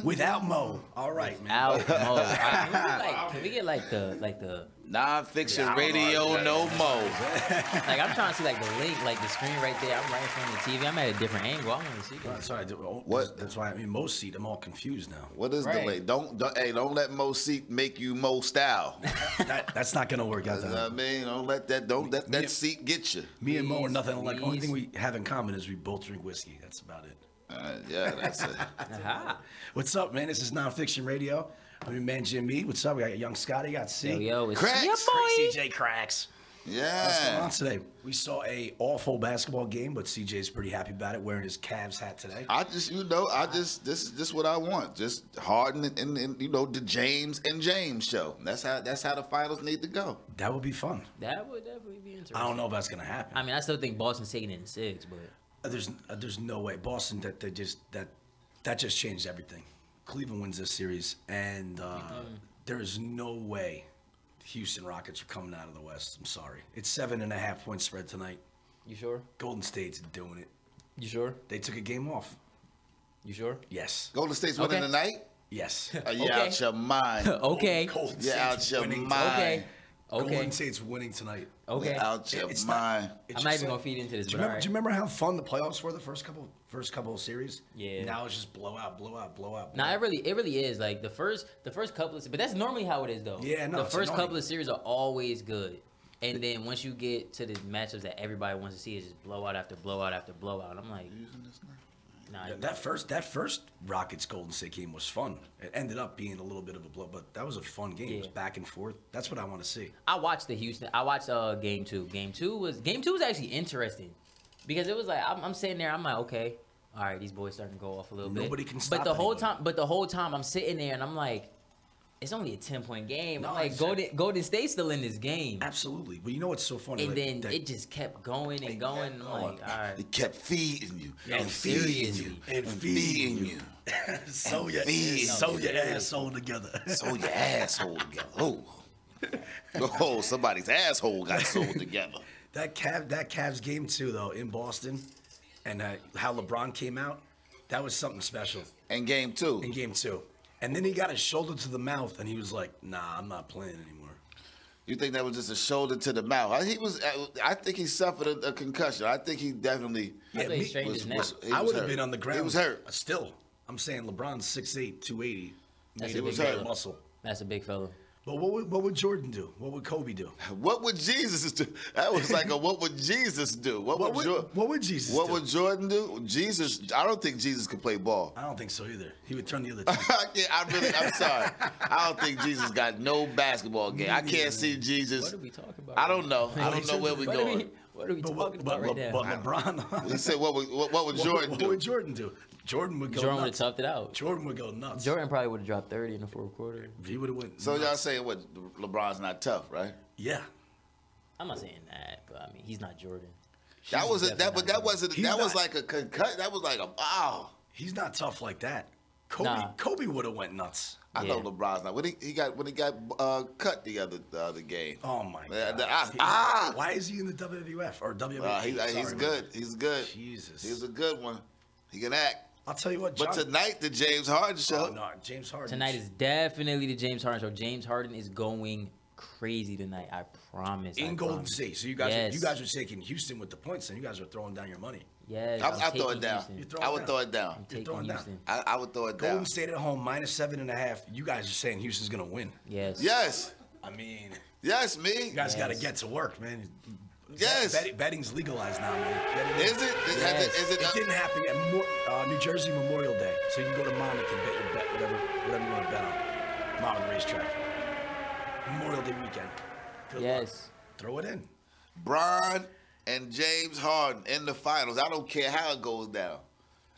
Without Mo. All right, man. Out Mo. All right, can we get like the Nonfiction radio, no Mo. like I'm trying to see like the link, like the screen right there. I'm right in front of the TV. I'm at a different angle. I want to see that. Sorry. What? That's why I mean Mo's seat. I'm all confused now. What is Right. the link? Don't let Mo seat make you Mo style. That's not gonna work out. You know what I mean? Don't let that seat get you. Me and Mo are nothing alike. Only Please. thing we have in common is we both drink whiskey. That's about it. Yeah, that's it. Aha. What's up, man? This is Nonfiction Radio. I'm your man Jimmy. What's up? We got young Scotty. Got C. Yo, it's Cracks. yeah, boy. CJ Cracks. What's going Yeah. on today? We saw a awful basketball game, but CJ's pretty happy about it, wearing his Cavs hat today. This is just what I want. Just Harden and the James and James show. That's how the finals need to go. That would be fun. That would definitely be interesting. I don't know if that's gonna happen. I mean, I still think Boston's taking it in 6, but There's no way Boston that just changed everything. Cleveland wins this series, and there is no way Houston Rockets are coming out of the West. I'm sorry. It's 7.5 point spread tonight. you sure? Golden State's doing it. You sure? They took a game off. You sure? Yes. Golden State's winning Okay. tonight. Yes. You Okay. out your mind. Okay. Golden You out State's your winning mind. Okay. Okay. Golden State's winning tonight. Okay. You out your It's mind. It's I'm not just even like- gonna feed into this, Do you, but remember, all do you remember how fun the playoffs were the first couple of series? Yeah. Now it's just blowout. Nah, it really is like the first couple of, but that's normally how it is though. Yeah, no, The it's first annoying. couple of series are always good, and then once you get to the matchups that everybody wants to see, it's just blowout after blowout after blowout. I'm like, nah, That first Rockets Golden State game was fun. It ended up being a little bit of a blow, but that was a fun game. It was Yeah. back and forth. That's what I want to see. I watched game 2. Game two was actually interesting because it was like I'm sitting there, I'm like, okay, all right, these boys starting to go off a little bit. Nobody can stop But the anybody. whole time I'm sitting there and I'm like, it's only a 10-point game. No, I'm like, exactly. Golden State's still in this game. Absolutely. But you know what's so funny? And Like, then that- it just kept going and going. I'm like, all right. He kept feeding you No, and feeding seriously. you And and feeding feeding you. sew your Feed. asshole together. Sew your asshole together. Oh, somebody's asshole got sewed together. That Cavs game too, though, in Boston, and how LeBron came out, that was something special And game 2. in game 2. And then he got his shoulder to the mouth, and he was like, "Nah, I'm not playing anymore." You think that was just a shoulder to the mouth? I think he suffered a concussion. I think he definitely. I thought he me- strained his neck. he I was would have hurt. been on the ground. He was hurt. Still, I'm saying LeBron's 6'8", 280. That's Made a it big with fella. muscle. That's a big fella. But what would Jordan do? What would Kobe do? What would Jesus do? That was like a what would Jesus do? What would Jesus What do? would Jordan do? Jesus, I don't think Jesus could play ball. I don't think so either. He would turn the other team. I'm sorry. I don't think Jesus got no basketball game. I can't see Jesus. What are we talking about? I don't know. I don't know where we're What are we, going. what are we But talking about right now? LeBron. He said, what would Jordan What do? would Jordan do? Jordan would go Jordan would have nuts. toughed it out. Jordan would go nuts. Jordan probably would have dropped 30 in the fourth quarter. He would have went. So y'all nuts. saying what? LeBron's not tough, right? Yeah. I'm not saying that, but I mean, he's not Jordan. That was it. definitely But that not wasn't. He's That was not- like a concussion. That was like a wow. He's not tough like that. Kobe Nah. Kobe would have went nuts. I Yeah. know LeBron's not. When he got cut the other game. Oh my Yeah, god. Why is he in the WWF or WWE? He's Sorry, good. He's good. Jesus. He's a good one. He can act. I'll tell you what, John. But tonight, the James Harden show. Oh, no, James Harden. Tonight is definitely the James Harden show. James Harden is going crazy tonight. I promise. in I Golden promise. State. So you Yes. guys are taking Houston with the points, and you guys are throwing down your money. Yes, I I'm throw taking it down. Houston. You throw I it would down. throw it down. I'm taking throwing down. Houston. I would throw it down. Golden State at home -7.5. You guys are saying Houston's gonna win. Yes. Yes. I mean, Yes, me. you guys got to Yes. get to work, man. Yes. Betting's legalized now, man. Betting Is it? Yes. Is it? It didn't happen at New Jersey Memorial Day, so you can go to Monmouth and bet your bet whatever you want to bet on. Monmouth racetrack. Memorial Day weekend. Good luck. Yes. Throw it in. Bron and James Harden in the finals. I don't care how it goes down.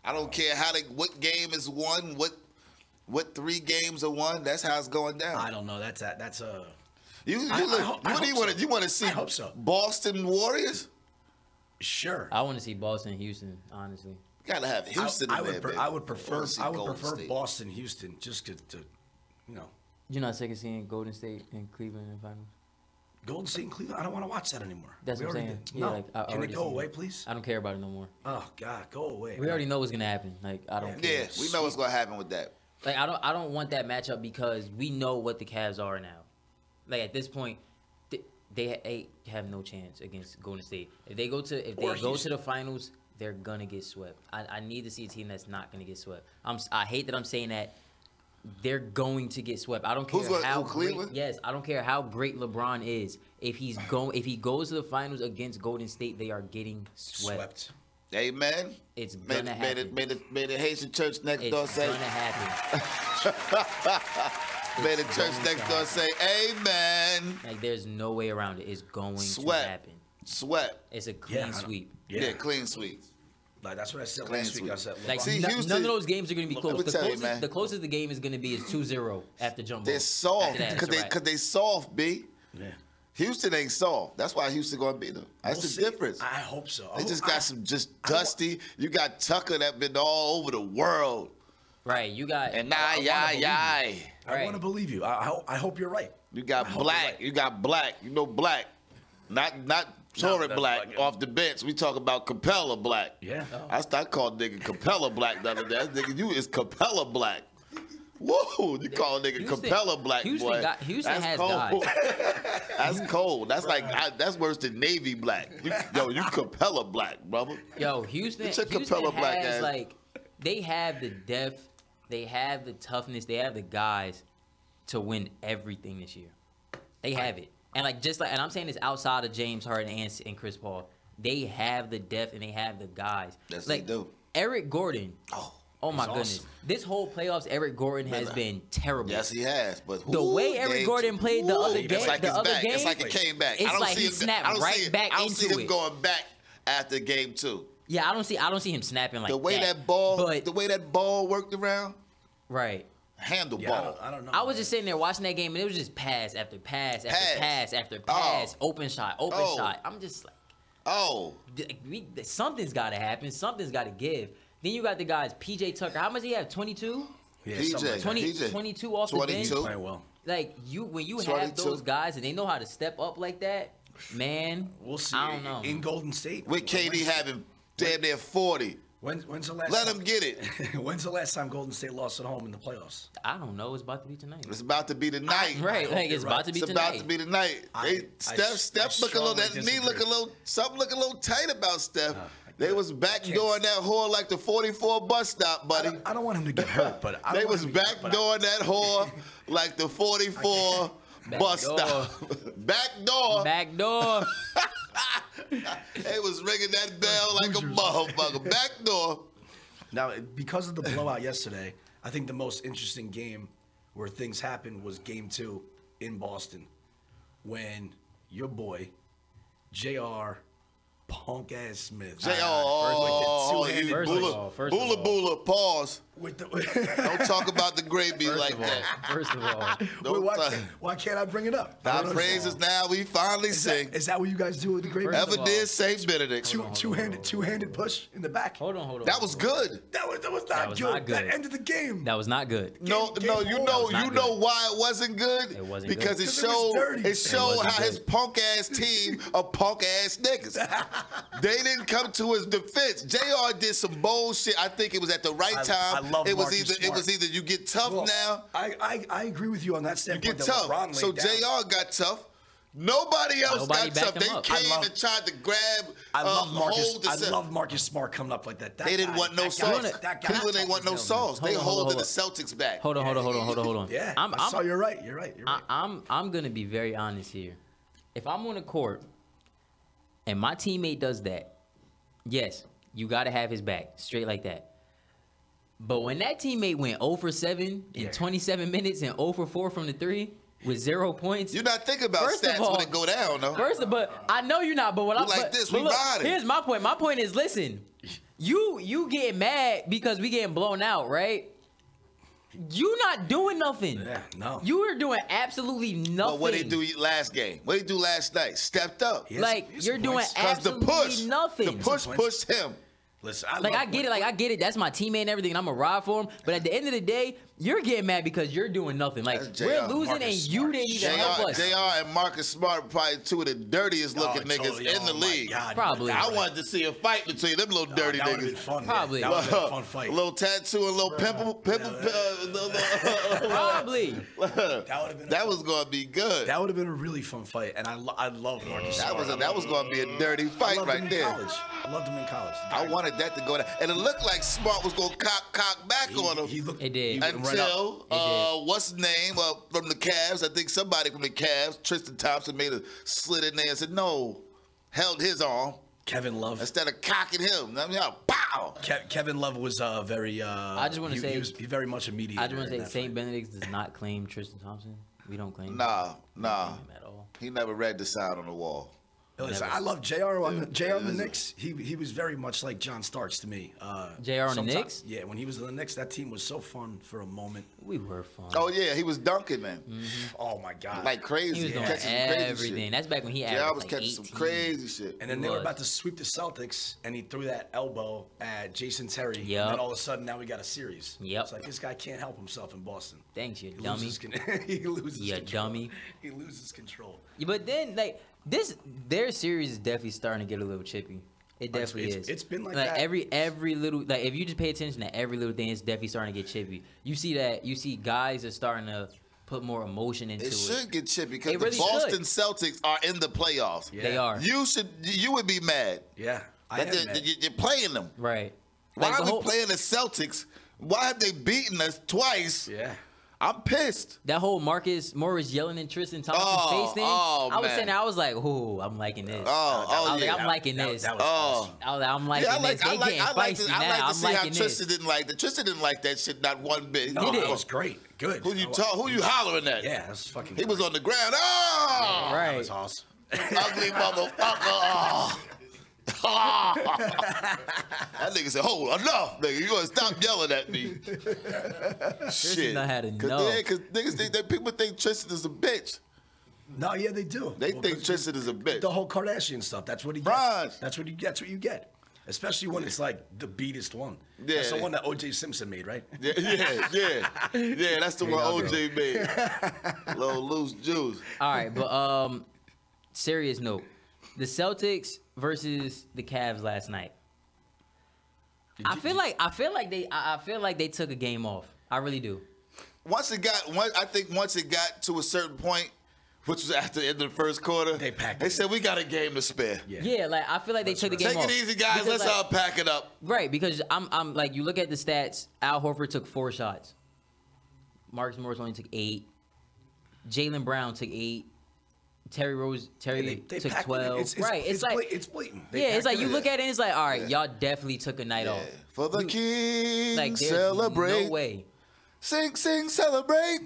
I don't care what game is won, what 3 games are won. That's how it's going down. I don't know. That's a. You I look, hope- what I do you hope want so. to? You want to see I hope so. Boston Warriors? Sure. I want to see Boston, Houston. Honestly. You gotta have Houston I in would there, pre- baby. I would prefer wanna see I would Golden prefer State. Boston, Houston, just to you know, You're not sick of seeing Golden State and Cleveland in the finals? Golden State and Cleveland. I don't want to watch that anymore. That's We what I'm already saying. did. Yeah, No. like, I Can it already go seen away, it. please? I don't care about it no more. Oh God, go away. We already know what's gonna happen. Like I don't care. Yeah, we know what's gonna happen with that. Like I don't want that matchup because we know what the Cavs are now. Like at this point, they have no chance against Golden State. If they go to the finals, they're gonna get swept. I need to see a team that's not gonna get swept. I hate that I'm saying that. They're going to get swept. I don't care how great. Yes, I don't care how great LeBron is. If he goes to the finals against Golden State, they are getting swept. Amen. It's gonna happen. May the Haitian church next door say. It's gonna happen. May the church next door say, amen. Like there's no way around it. It's going to happen. Swept. It's a clean sweep. Yeah, clean sweep. Like that's what I said last week. I said, like Houston, none of those games are going to be close. The closest the game is going to be is 2-0 after jump ball. They're soft because they soft, B. Yeah. Houston ain't soft. That's why Houston going to beat them. That's the difference. I hope so. They just got some dusty. You got Tucker that been all over the world. Right. You got I want to believe you. I hope you're right. You got Black. You got Black. You know Black. Not Torrent Black off the bench. We talk about Capella Black. Yeah. I called nigga Capella Black the other day. Nigga, you is Capella Black. Whoa, you call a nigga Capella Black, boy. Houston has guys. That's cold. That's that's worse than Navy Black. You Capella Black, brother. Yo, Houston Capella Black has, like, they have the depth, they have the toughness, they have the guys to win everything this year. They have it. And and I'm saying this outside of James Harden and Chris Paul, they have the depth and they have the guys. Yes, they do. Eric Gordon. Oh my goodness! Awesome. This whole playoffs, Eric Gordon has been terrible. Yes, he has. But the way Eric Gordon played the other game, it's like it came back. It's like he snapped right back into it. I don't see him going back after game 2. Yeah, I don't see him snapping like the way that ball worked around. Right. Handleball. I don't know. I was just sitting there watching that game, and it was just pass after pass after pass after pass, open shot. I'm just like, something's got to happen. Something's got to give. Then you got the guys, PJ Tucker. How much did he have? 22? Yeah, PJ. 22 off the bench. Playing well. Like when you have those guys and they know how to step up like that, man. We'll see. I don't know. In Golden State, with KD having damn near 40. When's the last? Let him get it. When's the last time Golden State lost at home in the playoffs? I don't know. It's about to be tonight. It's about to be the night. Right. Like it's about to be tonight. It's about to be the night. Steph look a little. That knee look a little. Something look a little tight about Steph. They was backdooring that whore like the 44 bus stop, buddy. I don't want him to get hurt, but they was backdooring that whore like the 44 bus stop. Backdoor. They was ringing that bell like a motherfucker. Backdoor. Now, because of the blowout yesterday, I think the most interesting game where things happened was Game 2 in Boston, when your boy, J.R. Punk ass Smith. Bula, pause. Don't talk about the gravy like that. First of all. Why can't I bring it up? Our praises now we finally sing. Is that what you guys do with the gravy? Ever did St. Benedict. Two-handed push in the back. Hold on. That was good. That was not good. That ended the game. That was not good. No, you know why it wasn't good? It wasn't because good. it showed how his punk ass team of punk ass niggas. They didn't come to his defense. JR did some bullshit. I think it was at the right time. It was either you get tough now. I agree with you on that standpoint. You get tough. So JR got tough. Nobody else got tough. They came and tried to grab. I love Marcus Smart coming up like that. They didn't want no sauce. People didn't want no sauce. They holding the Celtics back. Hold on. Yeah, I saw you're right. You're right. I'm gonna be very honest here. If I'm on the court and my teammate does that, yes, you got to have his back, straight like that. But when that teammate went 0 for 7 in 27 minutes and 0 for 4 from the 3 with 0 points. You're not thinking about stats when it go down, though. But I know you're not. But what I'm like this, we riding. Here's my point. My point is, listen, you getting mad because we getting blown out, right? You not doing nothing. Yeah, no. You were doing absolutely nothing. But what did he do last game? What did he do last night? Stepped up. You're doing absolutely nothing. The push pushed him. Listen, I get it. That's my teammate and everything, and I'm going to ride for him. But at the end of the day, you're getting mad because you're doing nothing. Like, we're losing Marcus and Smart. you didn't even help us. JR and Marcus Smart are probably two of the dirtiest looking niggas in the league. God, Probably. I wanted to see a fight between them little dirty that would've niggas. been fun. Probably. That would've been a fun fight. A little tattoo and a little pimple. Probably. That was gonna be good. That would have been a really fun fight, and I love Marcus Smart. That was gonna be a dirty fight right there. I loved him in college. I wanted that to go down, and it looked like Smart was gonna cock back on him. He looked. It did. Until what's his name from the Cavs? I think somebody from the Cavs, Tristan Thompson, made a slit in there and said no, held his arm Kevin Love. instead of cocking him. I mean, pow. Kevin Love was very. I just wanna say- he was very much a mediator. I just want to in say that St. fight. Benedict's does not claim Tristan Thompson. We don't claim him. Nah. We don't claim him at all. He never read the sign on the wall. Listen, I love JR on the Knicks. He was very much like John Starks to me. JR on the Knicks? Yeah, when he was on the Knicks, that team was so fun for a moment. We were fun. Oh yeah, he was dunking, man, Oh my God! like crazy. He was doing catching some crazy everything. shit. That's back when he Yeah, I averaged was like catching 18. some crazy shit. And then He they were was. about to sweep the Celtics, and he threw that elbow at Jason Terry. Yep. And then all of a sudden, now we got a series. Yep. It's like this guy can't help himself in Boston. Thanks, you He dummy. loses, he loses You control. dummy. He loses control. Yeah, but then, like, their series is definitely starting to get a little chippy. It definitely is. It's been like that. Every little, like, if you just pay attention to every little thing, it's definitely starting to get chippy. You see guys are starting to put more emotion into it. It should get chippy because It the really Boston should. Celtics are in the playoffs. Yeah. They are. You would be mad Yeah. I that am mad. you're playing them. Right. Why Like, are the we whole- playing the Celtics? Why have they beaten us twice? Yeah. I'm pissed. That whole Marcus Morris yelling in Tristan Thompson's face thing. oh, I was man. saying, I was like, "Ooh, I'm liking this." Oh, I was yeah. like, I'm liking That- this. that was Oh. awesome. I was like, I'm liking Yeah, this. They getting I like feisty to now. see I'm how liking Tristan this. didn't like that. Tristan didn't like that shit not one bit. No, did. that was great. Good. Who you hollering at? Yeah, that's fucking. He was great. on the ground. Oh, Right. That was awesome. ugly motherfucker. Oh. That nigga said, "Hold enough, nigga. You gonna stop yelling at me?" Shit. done had enough. Cause niggas think that people think Tristan is a bitch. No, yeah, they do. They Well, think but Tristan is a bitch. the whole Kardashian stuff. That's what he Right. gets. That's what you get. Especially when it's like the beatest one. Yeah. That's the one that O.J. Simpson made, right? Yeah. That's the one OJ made. Little loose juice. All right, but serious note, the Celtics versus the Cavs last night. I feel like they took a game off. I really do. I think once it got to a certain point, which was after the end of the first quarter, They packed They it. said we got a game to spare. Yeah. Yeah, like I feel like they took the game Take off. it easy, guys. Because, Let's like, all pack it up. Right, because I'm like, you look at the stats. Al Horford took 4 shots. Marcus Morris only took 8. Jaylen Brown took 8. Terry They took packed it. 12. It's like it's blatant. it's like you look at it and it's like, all right, y'all definitely took a night off. For the king, Like there's celebrate. no way. Sing, celebrate.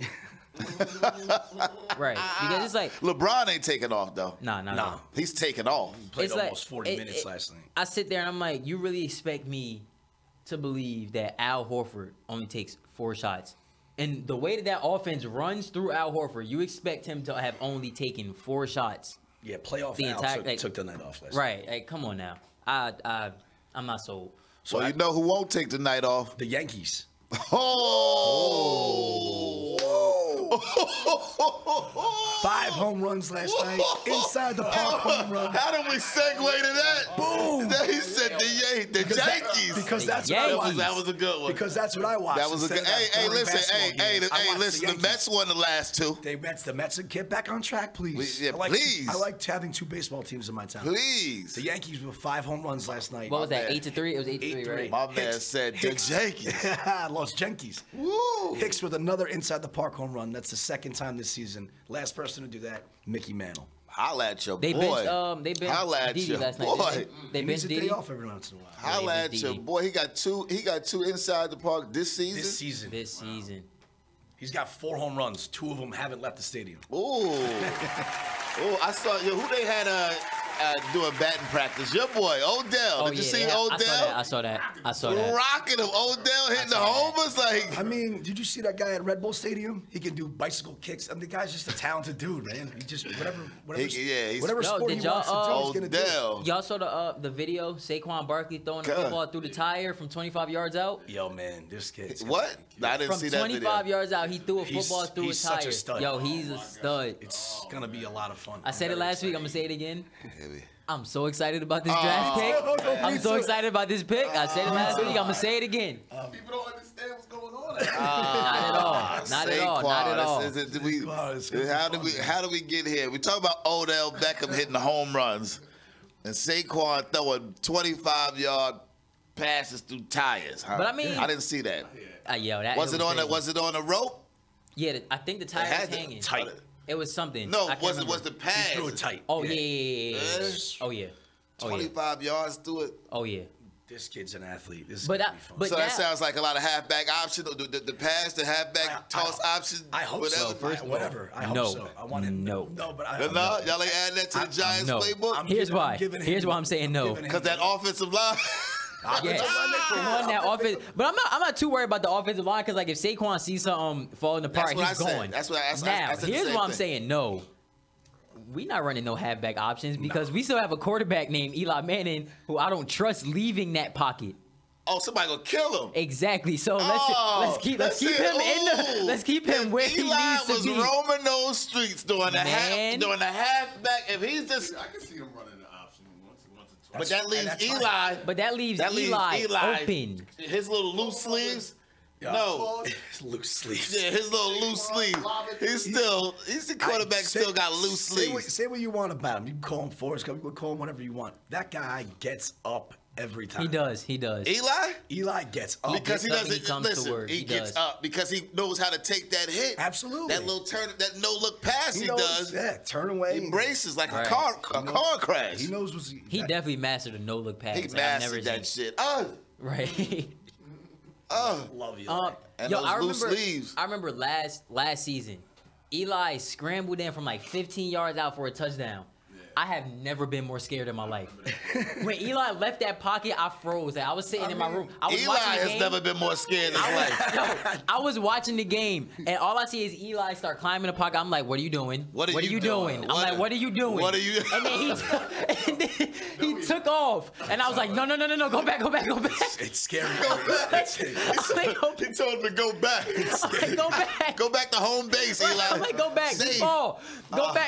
Right. Because it's like, LeBron ain't taking off, though. nah. He's taking off. Played It's like- almost 40 minutes last night. I sit there and I'm like, you really expect me to believe that Al Horford only takes 4 shots? And the way that offense runs through Al Horford, you expect him to have only taken 4 shots. Yeah, playoff The Al entire- took the night off last night. Right. Like, come on now. I'm not sold. So Well, you know who won't take the night off? the Yankees. Oh! 5 home runs last night. Inside the park home run. How did we segue to that? Boom! Then he said the Yankees. Because that's The what I Yankees. watched. That was a good one. Because that's what I watched. That was a good. instead of that Hey, boring listen, basketball game. I watched listen. The Yankees. Mets won the last 2. The Mets get back on track, please. Yeah, please. I liked having 2 baseball teams in my town. Please. The Yankees with 5 home runs last night. What was that? bad. 8-3? It was 8-3, right? My man said the Yankees. Los Yankees. Woo. Hicks with another inside the park home run. That's the 2nd time this season. Last person to do that, Mickey Mantle. Holla at your They boy. benched Holla at Didi your last night. boy. They He needs benched a day Didi off every once in a while. Holla Yeah, at it's your DD. boy. He got two inside the park this season. This season. this season. He's got 4 home runs. 2 of them haven't left the stadium. Ooh. Oh, I saw who they had doing batting practice. Your boy Odell. Did you see Odell? I saw that. Rocking him. Odell hitting the homers like. I mean, did you see that guy at Red Bull Stadium? He can do bicycle kicks. I mean, the guy's just a talented dude, man. He just whatever sport he wants to do, he's gonna do. Y'all saw the video? Saquon Barkley throwing the football through the tire from 25 yards out. Yo, man, this kid's what? I didn't see that video. From 25 yards out, he threw a football through a tire. Such a stud. Yo, he's a stud. It's gonna be a lot of fun. I said it last week. I'm gonna say it again. I'm so excited about this draft pick. I'm so excited about this pick. I said it last week. I'm gonna say it again. People don't understand what's going on. Not at all. Not at all. Not at all. How do we get here? We talk about Odell Beckham hitting the home runs, and Saquon throwing 25-yard passes through tires. Huh? But I mean, I didn't see that. That was it on the rope? Yeah, I think the tire was hanging tight. It was something. No, was the pass? He threw it tight. Oh yeah. Oh yeah. 25 yards through it. Oh yeah. This kid's an athlete. This is But gonna be fun. So that sounds like a lot of halfback option. The pass, the halfback toss option. I hope whatever. so. Whatever. I hope so. I want him. No. No, but y'all ain't adding that to the Giants playbook. Here's why I'm saying no. Because that offensive line. Yes. On that offense, but I'm not too worried about the offensive line because like if Saquon sees something falling apart, he's going. That's what I said. Now here's why I'm saying no. We not running no halfback options because we still have a quarterback named Eli Manning who I don't trust leaving that pocket. Oh, somebody gonna kill him. Exactly. So let's keep him where he needs to be. Eli was roaming those streets doing the halfback. If he's just, I can see him running the option once or twice. But that leaves Eli. But that leaves Eli open. His little loose sleeves. Yeah. No, his loose sleeves. Yeah, his little loose sleeve. He's the quarterback. Still got loose sleeves. Say what you want about him. You can call him Forrest Gump. You can call him whatever you want. That guy gets up every time. He does. Eli gets up because he doesn't listen. He gets up because he knows how to take that hit. Absolutely. That little turn, that no look pass he does. Yeah, turn away. He braces like a car crash. He knows what's. He definitely mastered a no look pass. He mastered that shit. Right. Love you. And those loose sleeves. I remember last season, Eli scrambled in from like 15 yards out for a touchdown. I have never been more scared in my life. When Eli left that pocket, I froze. I was sitting in my room. Eli has never been more scared in his life. I was watching the game, and all I see is Eli start climbing the pocket. I'm like, what are you doing? What are you doing? I'm like, what are you doing? What are you doing? And then he took off, and I was like, no, go back. It's scary. He told him to go back. Go back. Go back to home base, Eli. I'm like, go back.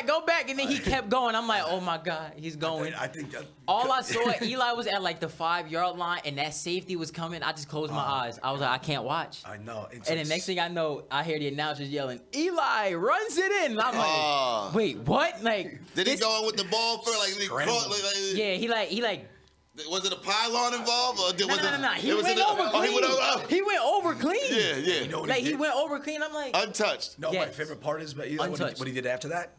Go back. And then he kept going. I'm like, oh my God, he's going. I think all I saw, Eli was at like the 5-yard line, and that safety was coming. I just closed my eyes. I was like, I can't watch. I know. And the next thing I know, I hear the announcers yelling, Eli runs it in. And I'm like, wait, what? Like, did he go in with the ball for yeah, he like. Was it a pylon involved? Or No. He went over clean. He went over clean. Yeah. You know he went over clean. I'm like, untouched. No, my favorite part is, but you know what he did after that?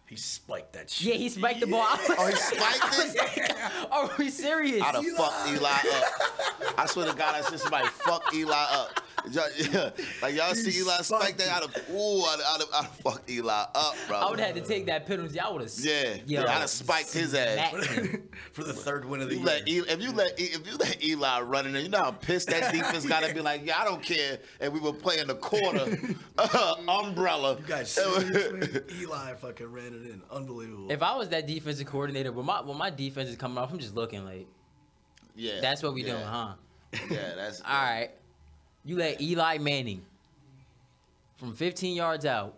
He spiked that shit. Yeah, he spiked the ball. He spiked it? Are we serious? I'd have fucked Eli up. I swear to God, I said somebody fuck Eli up. Like y'all see Eli spike that, I'd have fucked Eli up, bro. I would have had to take that penalty. I would have. Yeah, I'd have spiked his ass for the third win of the year. If you let Eli run in there, you know how pissed that defense gotta be. Like, I don't care if we were playing the quarter umbrella. You guys serious, man? Eli fucking ran it in. Unbelievable. If I was that defensive coordinator, when my defense is coming off, I'm just looking like, that's what we doing, huh? Yeah, that's all right. You let Eli Manning from 15 yards out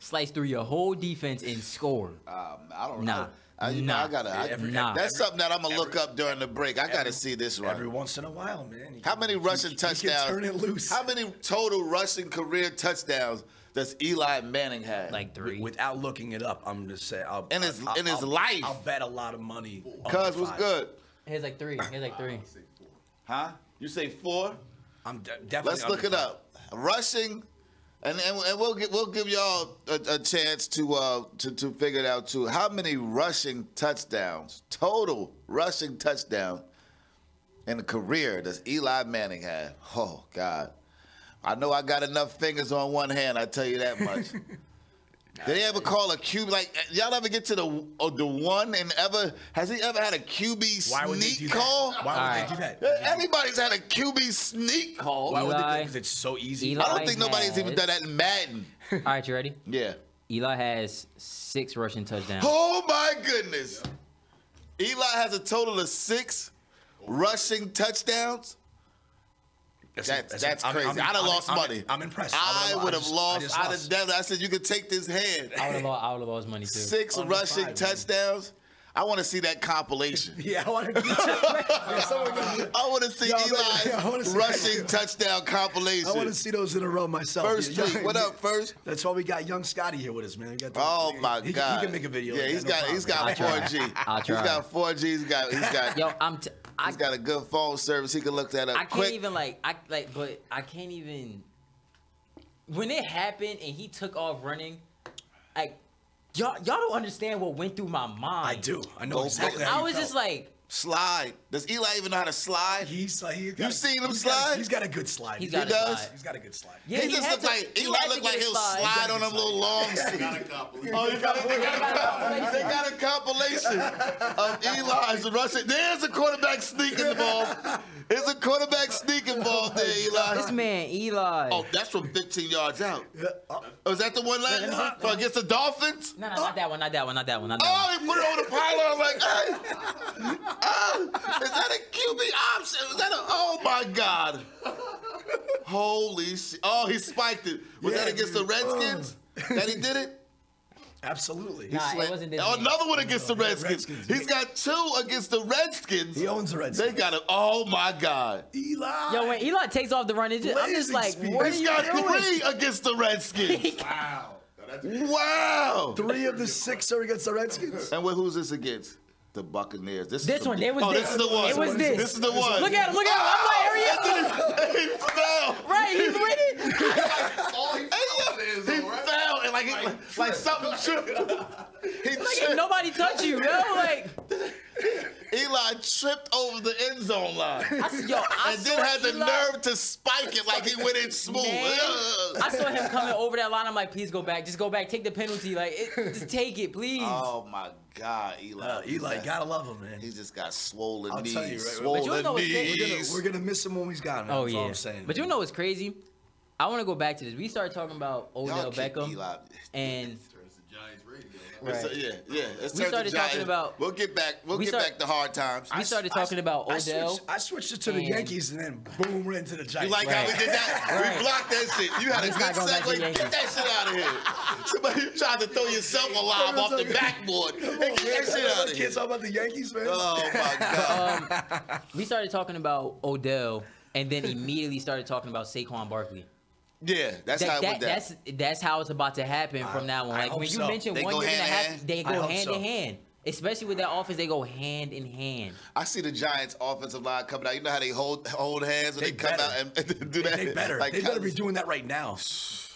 slice through your whole defense and score. I don't know. That's something that I'm gonna look up during the break. I gotta see this run. Every once in a while, man. How many rushing touchdowns? Turn it loose. How many total rushing career touchdowns does Eli Manning have? Like 3. Without looking it up, I'm just saying. In his life, I'll bet a lot of money. Cuz was good. He has like 3. Huh? You say 4? I'm definitely. Let's look it up. Rushing, and we'll give y'all a chance to figure it out too. How many rushing touchdowns, total rushing touchdown, in a career does Eli Manning have? Oh God, I know I got enough fingers on one hand. I tell you that much. Did they ever call a QB like y'all ever get to the one and has he ever had a QB Why would they do sneak that? call? Why would they do that? Everybody's had a QB sneak call. Why would they? Eli- Because it's so easy. Eli- I don't think nobody's even done that in Madden. All right, you ready? Yeah. Eli has 6 rushing touchdowns. Oh my goodness. Eli has a total of 6 rushing touchdowns. That's crazy. I'd have lost money. I'm impressed. I would have lost. I'd have lost. definitely. I said you could take this hand. I would have lost money too. 6 Under rushing 5, man. touchdowns. I want to see that compilation. Yeah, I want to. I want to see Yo, I wanna Eli's see- rushing touchdown compilation. I want to see those in a row myself. First Yeah, Street, what up, First? That's why we got young Scotty here with us, man. We got the- Oh my he, God! He can make a video. Yeah, like he's that, no got problem. 4G. I'll He's try. got 4G. He's got Yo, he's got a good phone service. He can look that up I can't quick. even but I can't even. When it happened and he took off running, like y'all don't understand what went through my mind. I do. I know Go exactly. back. how I you was felt. just like, Slide. Does Eli even know how to slide? He's like, You seen him slide? He's got a good slide. He's He got a does? slide. He's got a good slide. Yeah, He just had looks to- like he Eli had to looked get like a he'll slide. slide on them little long Got sleeves. a couple. Oh, they got a compilation of Eli's rushing. There's a quarterback sneak involved. There's a quarterback sneak involved there, Eli. This man, Eli. Oh, that's from 15 yards out. Yeah. Oh, Oh, is that the one last against the Dolphins? No, not that one, not that one, not that one, not that Oh, he put it on the pylon like, hey. Is that a QB option? Is that a, oh my God. Holy shit. Oh, he spiked it. Was Yeah, that against the dude. Redskins that he did it? absolutely. Nah, Slant- it wasn't this Oh, man. another one against the Redskins. Redskins. He's got 2 against the Redskins. He owns the They Redskins. got it. Oh my God. Eli. Yo, when Eli takes off the run, I'm just Blazing like, speed. what are He's you got doing? 3 against the Redskins. Wow. That's Wow. 3 of the 6 are against the Redskins. And who's this against? The Buccaneers. This This is one, the, it was oh, this. this is the one. It was this. This is the one. Look at him, I'm like, hurry up. He fell. Right, he's winning. all he is, He though, right? fell and like something tripped. He Like, tripped. nobody touch you, yo. Like, Eli tripped over the end zone line. I And then saw had the Eli- nerve to spike it like he went in smooth. Man, Ugh. I saw him coming over that line. I'm like, please go back. Just go back. Take the penalty. Like, just take it, please. Oh my God, Eli. Eli, gotta love him, man. He just got swollen I'll knees. tell you, right, Swollen but you know what's crazy? knees. We're gonna miss him when he's gone, man. Oh, That's yeah. all I'm saying. But you know what's crazy? I want to go back to this. We started talking about Y'all Odell kick Beckham. Eli. And Turns to Giants radio. Right. So, yeah. Let's We turn to started talking Giants. about- We'll get back. We'll we get start- back to hard times. we started talking about Odell. I switched it to the and- Yankees and then boom, right into the You Giants. like how we Right. did that? Right. We blocked that shit. You had a He's good not going back to the segue. Get Yankees. that shit out of here. Somebody tried to throw yourself a lob off the backboard. Hey, get that shit out of here. Can't talk about the Yankees, man. Oh my God. we started talking about Odell, and then immediately started talking about Saquon Barkley. Yeah, that's how it went down. That's how it's about to happen from now on. I Like hope when you so. mention They one go year and a hand in half, hand? they I go hope hand so. in hand. Especially with that offense, they go hand in hand. I see the Giants' offensive line coming out. You know how they hold hands when they come better. out and do that? They better. Like, They better be doing that right now.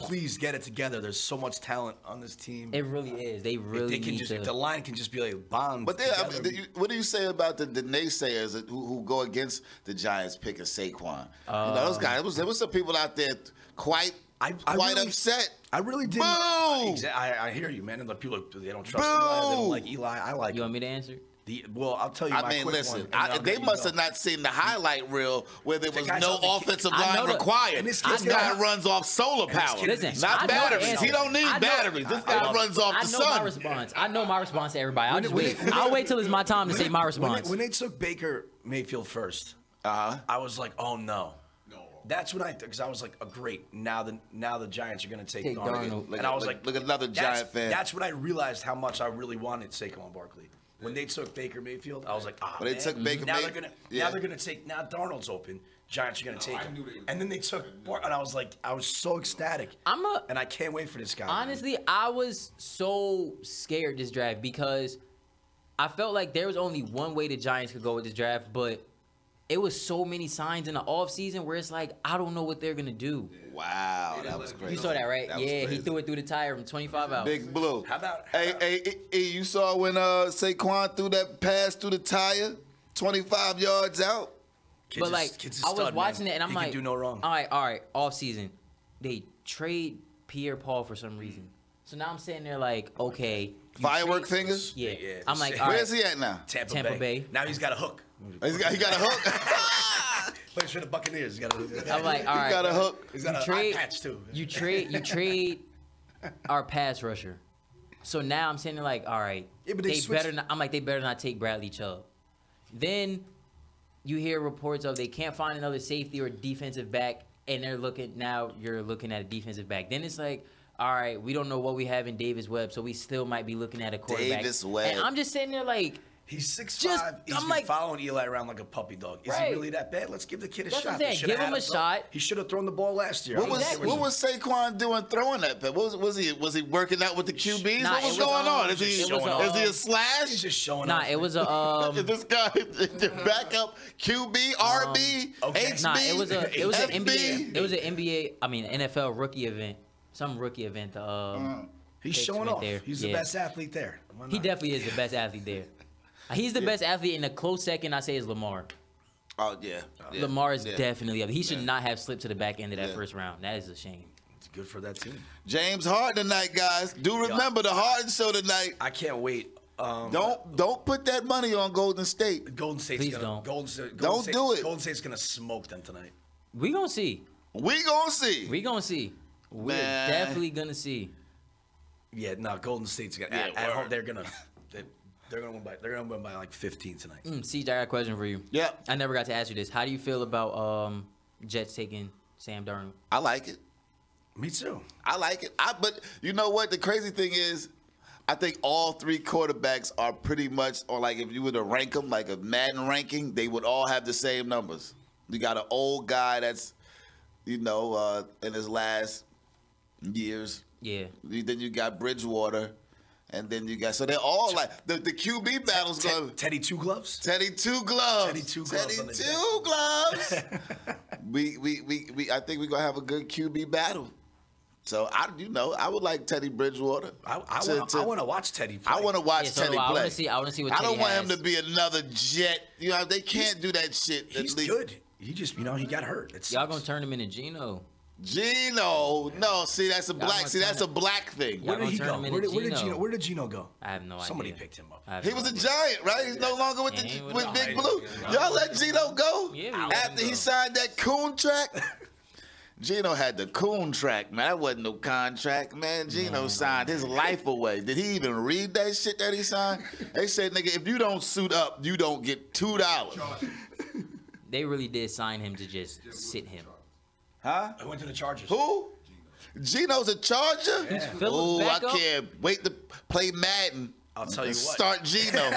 Please get it together. There's so much talent on this team. It really is. They If really they can need just, to. the line can just be like bombed. But then, I together. mean, what do you say about the naysayers who go against the Giants picking Saquon? Those guys. There was some people out there quite I quite really- upset. I really didn't. Boo! I hear you, man. And the people, they don't trust Boo! Eli. They don't like Eli. I like You him. want me to answer? Well, I'll tell you I my mean, quick listen, one, and then I'll they let you must go. have not seen the highlight reel where there was guy's no on the- offensive I know line the- required. and this This kid's guy got- runs off solar power, kid- Listen, not I know the batteries. answer. He don't need I know- batteries. This guy runs off the I know my sun. response. I know my response to everybody. I'll just when wait. it- when I'll it- wait till it's my time to say my response. When they took Baker Mayfield first, Uh-huh. I was like, oh no. No. That's when because I was like, oh great, now the Giants are gonna take Take Darnold. Darnold. And I was like, look at another Giant fan. That's when I realized how much I really wanted Saquon Barkley. When they took Baker Mayfield, I was like, When they man, took Baker now May- they're gonna yeah. now they're gonna take now Darnold's open. Giants are gonna take I him. knew they were And then they took and I was like, I was so ecstatic. And I can't wait for this guy. man. Honestly, I was so scared this draft because I felt like there was only one way the Giants could go with this draft, but it was so many signs in the offseason where it's like, I don't know what they're going to do. Wow, that was crazy. You saw that, right? That was Yeah, he crazy. threw it through the tire from 25 out. Big Blue. How about- Hey, you saw when Saquon threw that pass through the tire, 25 yards out? Kid's But a- like, kid's a I was stud, watching man. it and I'm He like, can do no wrong. All right, off season, they trade Pierre Paul for some reason. So now I'm sitting there like, okay. Firework fingers? Yeah. Yeah, I'm like, shit. all right. Where's he at now? Tampa Tampa Bay. Bay. Now he's got a hook. He got a hook. Plays for the Buccaneers. He's got a, I'm like, all right. He got a hook. he's got You an eye trade- patch too. You trade our pass rusher. So now I'm sitting there like, all right. Yeah, but they switched- better not. I'm like, they better not take Bradley Chubb. Then you hear reports of they can't find another safety or defensive back, and you're looking at a defensive back. Then it's like, all right, we don't know what we have in Davis Webb, so we still might be looking at a quarterback. Davis Webb. And I'm just sitting there like, He's 6'5". Just- He's I'm been like- following Eli around like a puppy dog. Is Right. he really that bad? Let's give the kid a That's what shot. I'm They saying. shoulda Give him had a throw- shot. He should have thrown the ball last year. What was Exactly. what was Saquon doing throwing that? Was he working out with the QBs? Nah, What was it was, going on? Is it he was a, is he a He's slash? just showing nah, off. it was a Is this guy the backup QB, RB, okay. HB? Nah, it was an FB? NBA. It was an NBA. I mean, NFL rookie event. Some rookie event. He's Picks showing right off. there. He's the Yeah. best athlete there. Why He not? definitely is the best athlete there. He's the best athlete. In a close second, I say is Lamar. Oh yeah. Yeah. Lamar is Yeah. definitely up. He should Yeah. not have slipped to the back end of that Yeah. first round. That is a shame. It's good for that team. James Harden tonight, guys. Do remember the Harden show tonight. I can't wait. Don't put that money on Golden State. Golden State's Please gonna don't. Don't State, do it. Golden State's gonna smoke them tonight. We gonna see. We gonna see. We gonna see. We're Man. definitely gonna see. Yeah, no, Golden State's gonna Yeah, at home. word. They're gonna win by like 15 tonight. CJ, I got a question for you. Yeah, I never got to ask you this. How do you feel about Jets taking Sam Darnold? I like it. Me too. I like it. But you know what? The crazy thing is, I think all three quarterbacks are pretty much, or like if you were to rank them, like a Madden ranking, they would all have the same numbers. You got an old guy that's, in his last years. Yeah. Then you got Bridgewater, and then you got, so they're all like the QB battles going. Teddy Two Gloves. Teddy Two Gloves. Teddy Two Gloves on the Two Gloves. we I think we're gonna have a good QB battle. So I would like Teddy Bridgewater. I want to watch Teddy play. I want to watch Yeah, so Teddy I play. want to see what I Teddy don't want has. him to be another Jet. They can't do that shit. He's good. He just, he got hurt. Y'all gonna turn him into Geno. Gino, no, see that's a Y'all black. gonna See turn that's a black thing. Y'all Where did he gonna go? turn him Where into did Geno. Where did Gino go? I have no idea. Somebody picked him up. I have He no was a idea. giant, right? He's no longer with Yeah, he was with a Big giant. Blue. Y'all let Gino go Yeah, we let him after he go. signed that coon track. Gino had the coon track, man. That wasn't no contract, man. Gino signed his life away. Did he even read that shit that he signed? They said, nigga, if you don't suit up, you don't get $2. They really did sign him to just sit him. Huh? I went to the Chargers. Who? Gino's a Charger? Yeah. Phillips Oh, I backup? can't wait to play Madden. I'll tell you what. Start Gino.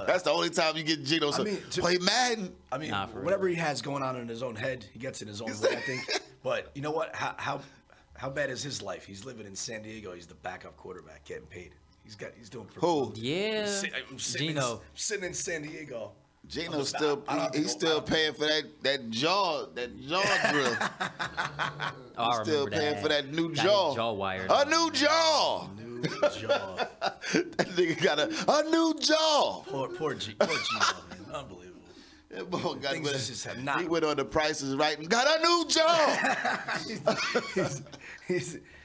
That's the only time you get Gino. So play Madden. I mean, Nah, for real. whatever he has going on in his own head, he gets in his own way, I think. But you know what? How bad is his life? He's living in San Diego. He's the backup quarterback, getting paid. He's doing pretty Who? well. Yeah. I'm sitting Geno. sitting in San Diego. Gino's still he's still paying for that jaw drill. Oh, I He's still remember paying that. for that new Got jaw. his jaw wired. A new jaw. New jaw. That nigga got a new jaw. Poor Gino, man. Unbelievable. That boy got Things just have not- he went on the prices right and got a new jaw.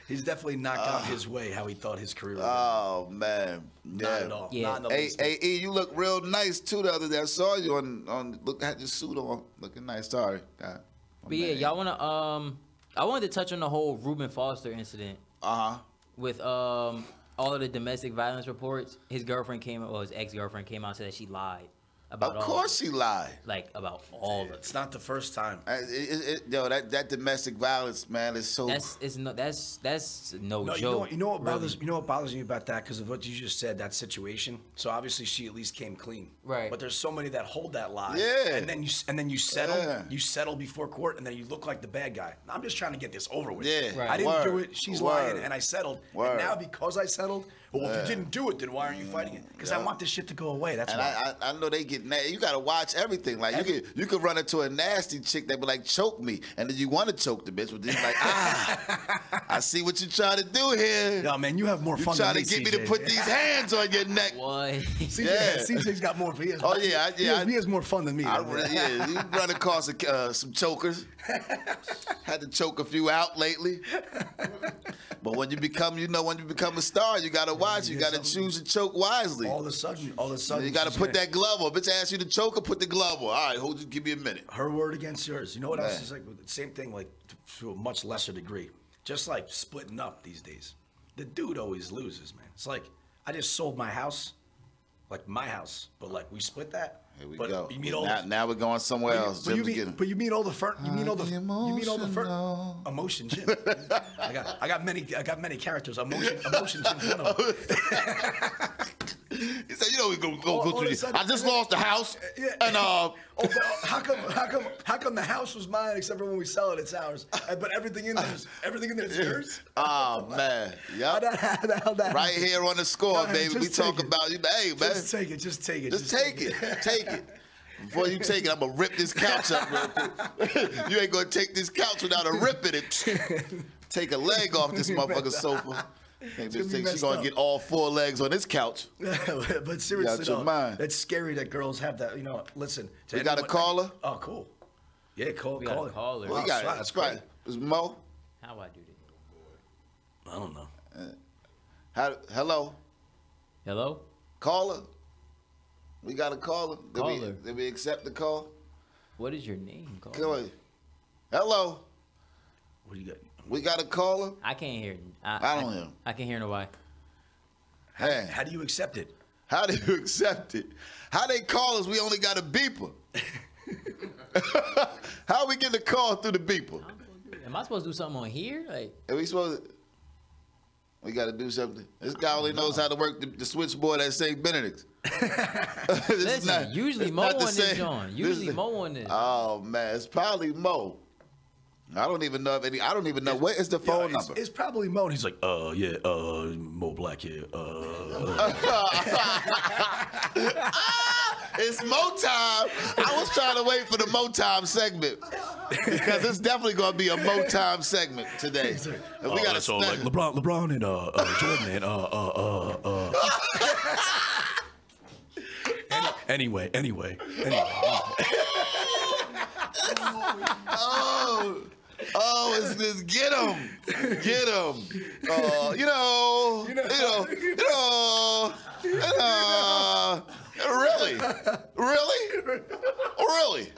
He's definitely not gone his way how he thought his career would go. Oh man. Not at all. Yeah. Not in the Hey, least. hey, E, you look real nice too the other day. I saw you on look had your suit on. Looking nice. Sorry. God. But yeah, y'all wanna I wanted to touch on the whole Reuben Foster incident Uh-huh. with all of the domestic violence reports. His ex-girlfriend came out and said that she lied about Of course she lied. about all of it. It's not the first time. Yo, that domestic violence, man, is so. That's no No, joke. you know what bothers really. you know what bothers me about that because of what you just said, that situation. So obviously she at least came clean. Right. But there's so many that hold that lie. Yeah. And then you settle. Yeah. You settle before court, and then you look like the bad guy. I'm just trying to get this over with. Yeah. Right. I didn't do Word. it. She's Word. lying, and I settled. Word. And now because I settled, well, if you didn't do it, then why aren't you fighting it? Because I Yeah. want this shit to go away. That's And why. I know they get mad. You gotta watch everything. Like you could run into a nasty chick that be like, choke me, and then you want to choke the bitch, but then you're like, I see what you trying to do here. Yo, man, you have more You fun trying than to me, get me to CJ. put these hands on your neck. What? CJ, Yeah. CJ's got more. He has, Oh, yeah, he has more fun than me. Yeah, you run across some chokers. Had to choke a few out lately. But when you become a star, you gotta watch. You gotta choose to choke wisely. All of a sudden, you gotta put that glove on. Bitch ask you to choke or put the glove on. All right, hold you. Give me a minute. Her word against yours. You know what else is like? Same thing, like to a much lesser degree. Just like splitting up these days. The dude always loses, man. It's like I just sold my house, like my house, but like we split that. Here we but go. You mean all now we're going somewhere else. But you mean all the emotion, Jim. I got many characters. Emotion Jim's one of them. He said, you know, we go through this. I just lost the house, and how come the house was mine except for when we sell it, it's ours. But everything in there is yours. Oh man, How that right here on the score, baby. We talk about you. Hey, man, just take it. Just take it. Before you take it, I'm gonna rip this couch up real quick. You ain't gonna take this couch without a ripping it. Take a leg off this motherfucker's sofa. She's gonna get all 4 legs on this couch. But seriously, though, it's scary that girls have that. You know, listen. We got a caller. Oh, cool. Yeah, call got a caller. We got it. That's great. It's Mo. How I do that? I don't know. Hello. Hello. Caller. We got a caller. Caller. Did we accept the call? What is your name? Caller? Go ahead. Hello. What do you got? We got a caller. I can't hear. I don't hear. I can't hear nobody. Hey. How do you accept it? How do you accept it? How they call us? We only got a beeper. How we get the call through the beeper? Am I supposed to do something on here? Like, Are we supposed to? We got to do something. This guy only knows how to work the switchboard at St. Benedict's. listen, usually Mo on this, John. Usually Mo on this. Oh man, it's probably Mo. I don't even know what is the phone number. It's probably Mo. And he's like, Mo Black here. It's Mo time. I was trying to wait for the Mo time segment because it's definitely going to be a Mo time segment today. And we got to so like LeBron and Jordan and Anyway. It's this get him. Really.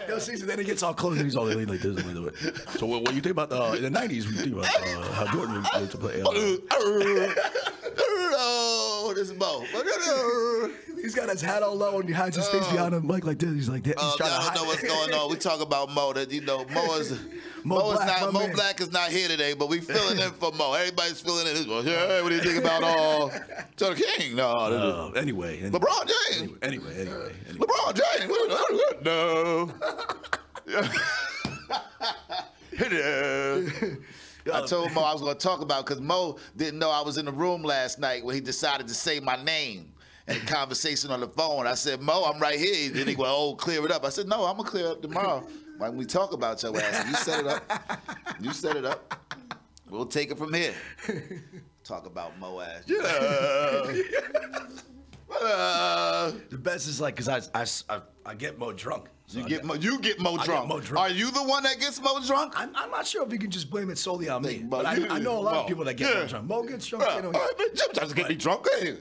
Yo, Caesar, then he gets all close and he's all like this. So what you think about in the 90s? We think about how Jordan used to play. This is Mo. He's got his hat all low and he hides his face behind him like this. He's like that. He's trying to hide. I don't know what's going on. We talk about Mo. That Mo Black is not here today, but we filling in for Mo. Everybody's filling in. Hey, what do you think about Taylor King? No. Anyway. LeBron James. Anyway. LeBron James. No. I told Mo I was going to talk about because Mo didn't know I was in the room last night when he decided to say my name in a conversation on the phone. I said, Mo, I'm right here. Then he went, clear it up. I said, no, I'm going to clear it up tomorrow when we talk about your ass. You set it up. We'll take it from here. Talk about Mo ass. The best is like, because I get Mo drunk. So you get Mo drunk. Are you the one that gets Mo drunk? I'm not sure if you can just blame it solely on me. But I know a lot of people that get Mo drunk. Mo gets drunk. Jim doesn't get me drunk. What do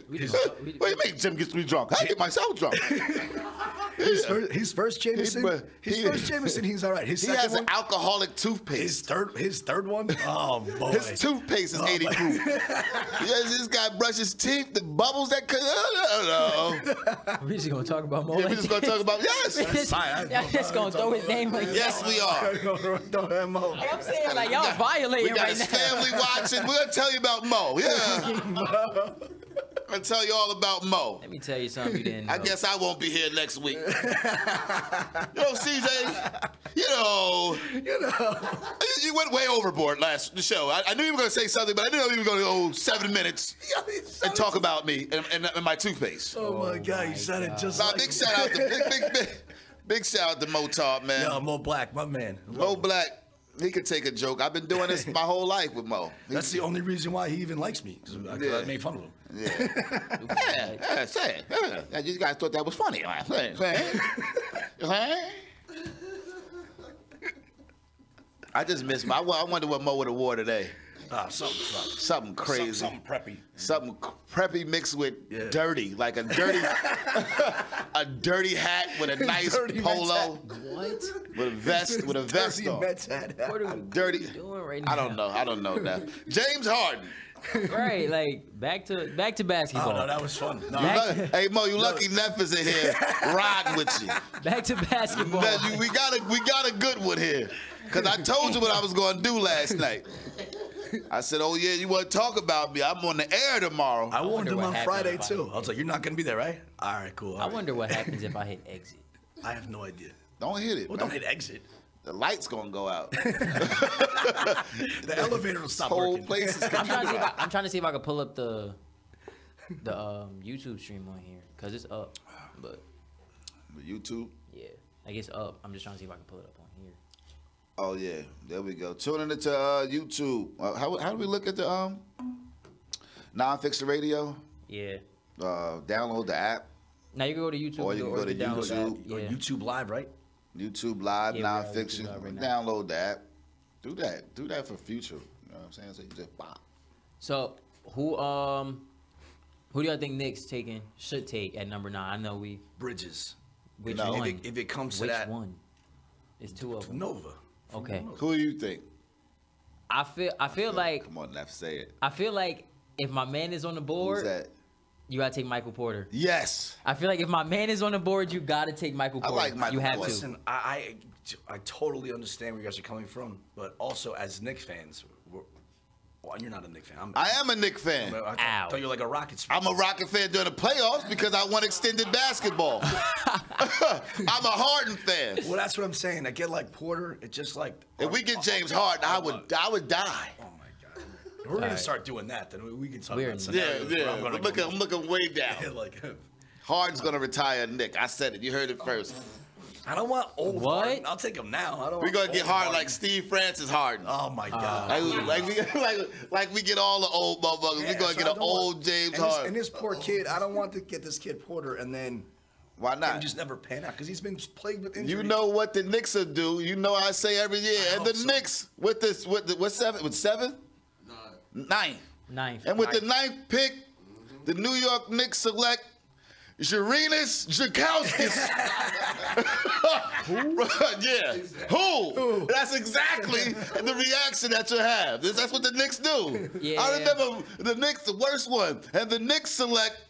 you mean Jim gets me drunk? I get myself drunk. His first Jameson, he's all right. He has an alcoholic toothpaste. His third one, oh boy. His toothpaste is 80 proof. Yes, this guy brushes teeth, the bubbles that come. We just gonna talk about Mo. Yeah, we just gonna talk about Y'all just gonna throw his name like that. Yes, we are. Like I'm saying, like y'all violating we got right his now. family watching. We're gonna tell you about Mo. Yeah. I'm gonna tell you all about Mo. Let me tell you something you didn't know. I guess I won't be here next week. CJ, you went way overboard the show. I knew you were gonna say something, but I didn't know you were gonna go 7 minutes and talk about me and my toothpaste. Oh my God, you said it just like big shout out to big shout out to Mo Talk, man. Yo, Mo Black, my man. Mo Black. He could take a joke. I've been doing this my whole life with Mo. That's the only reason why he even likes me. 'Cause I made fun of him. Yeah. Say it. You guys thought that was funny. I just missed I wonder what Mo would have wore today. Something crazy. Something preppy. Something preppy mixed with dirty, like a dirty hat with a nice polo. What? With a vest Dirty on. Mets hat. What are we Dirty. doing right now? I don't know now. James Harden. Right, like back to Oh, basketball. no, that was fun. No, Hey Mo, you lucky Neff is in here riding with you. Back to basketball. We got a good one here. Cause I told you what I was gonna do last night. I said, oh yeah, you want to talk about me? I'm on the air tomorrow. I warned him what on happens Friday, if I- too. I was like, you're not going to be there, right? All right, cool. I wonder what happens if I hit exit. I have no idea. Don't hit it. Well, man. don't hit exit. The light's gonna go out. The elevator will stop Whole working. place is I'm trying to see if I can pull up the YouTube stream on here because it's up. But YouTube. yeah, like it's up. I'm just trying to see if I can pull it up on here. Oh yeah, there we go. Tuning into YouTube. How do we look at the Nonfiction Radio? Yeah. Download the app. Now you can go to YouTube Or you can go to download the app. YouTube. Yeah. YouTube Live, right? YouTube Live, Yeah, we're on Nonfiction. YouTube Live right now. Download the app. Do that for future. You know what I'm saying? So you just pop. So who do y'all think Knicks should take at number 9? I know Bridges. which No. one? If it comes to Which that, one? It's two of them. Nova. Okay. Who do you think? I feel like Come on, Neff, say it. if my man is on the Who's board, that? you gotta take Michael Porter. Yes. I feel like if my man is on the board, you gotta take Michael I Porter. like Michael You have Porter. to. Listen, I totally understand where you guys are coming from, but also as Knicks fans, well, you're not a Knicks fan. I am a Knicks fan. I thought you were like a Rockets fan. I'm a Rocket fan during the playoffs because I want extended basketball. I'm a Harden fan. Well, that's what I'm saying. I get like Porter. It's just like If we get James Harden, I would die. Oh my god. If we're gonna start doing that, then we can talk We're- about scenarios where I'm gonna I'm looking way down. like, Harden's gonna retire Nick. I said it. You heard it first. I don't want old What? Harden. I'll take him now. I don't. We're want gonna get old Harden like Steve Francis Harden. Oh my god. Like we get all the old motherfuckers. Yeah, We're gonna so get I an don't old want- James and Harden. and this poor kid. I don't want to get this kid Porter and then Why him not? just never pan out because he's been plagued with injuries. You know what the Knicks will do. You know I say every year. I And hope the so. Knicks with seven? With seven? Ninth. Ninth. And with the ninth pick, the New York Knicks select Jarinas Jakowskis. Yeah. Who? That's exactly the reaction that you have. That's what the Knicks do. Yeah. I remember the Knicks, the worst one. And the Knicks select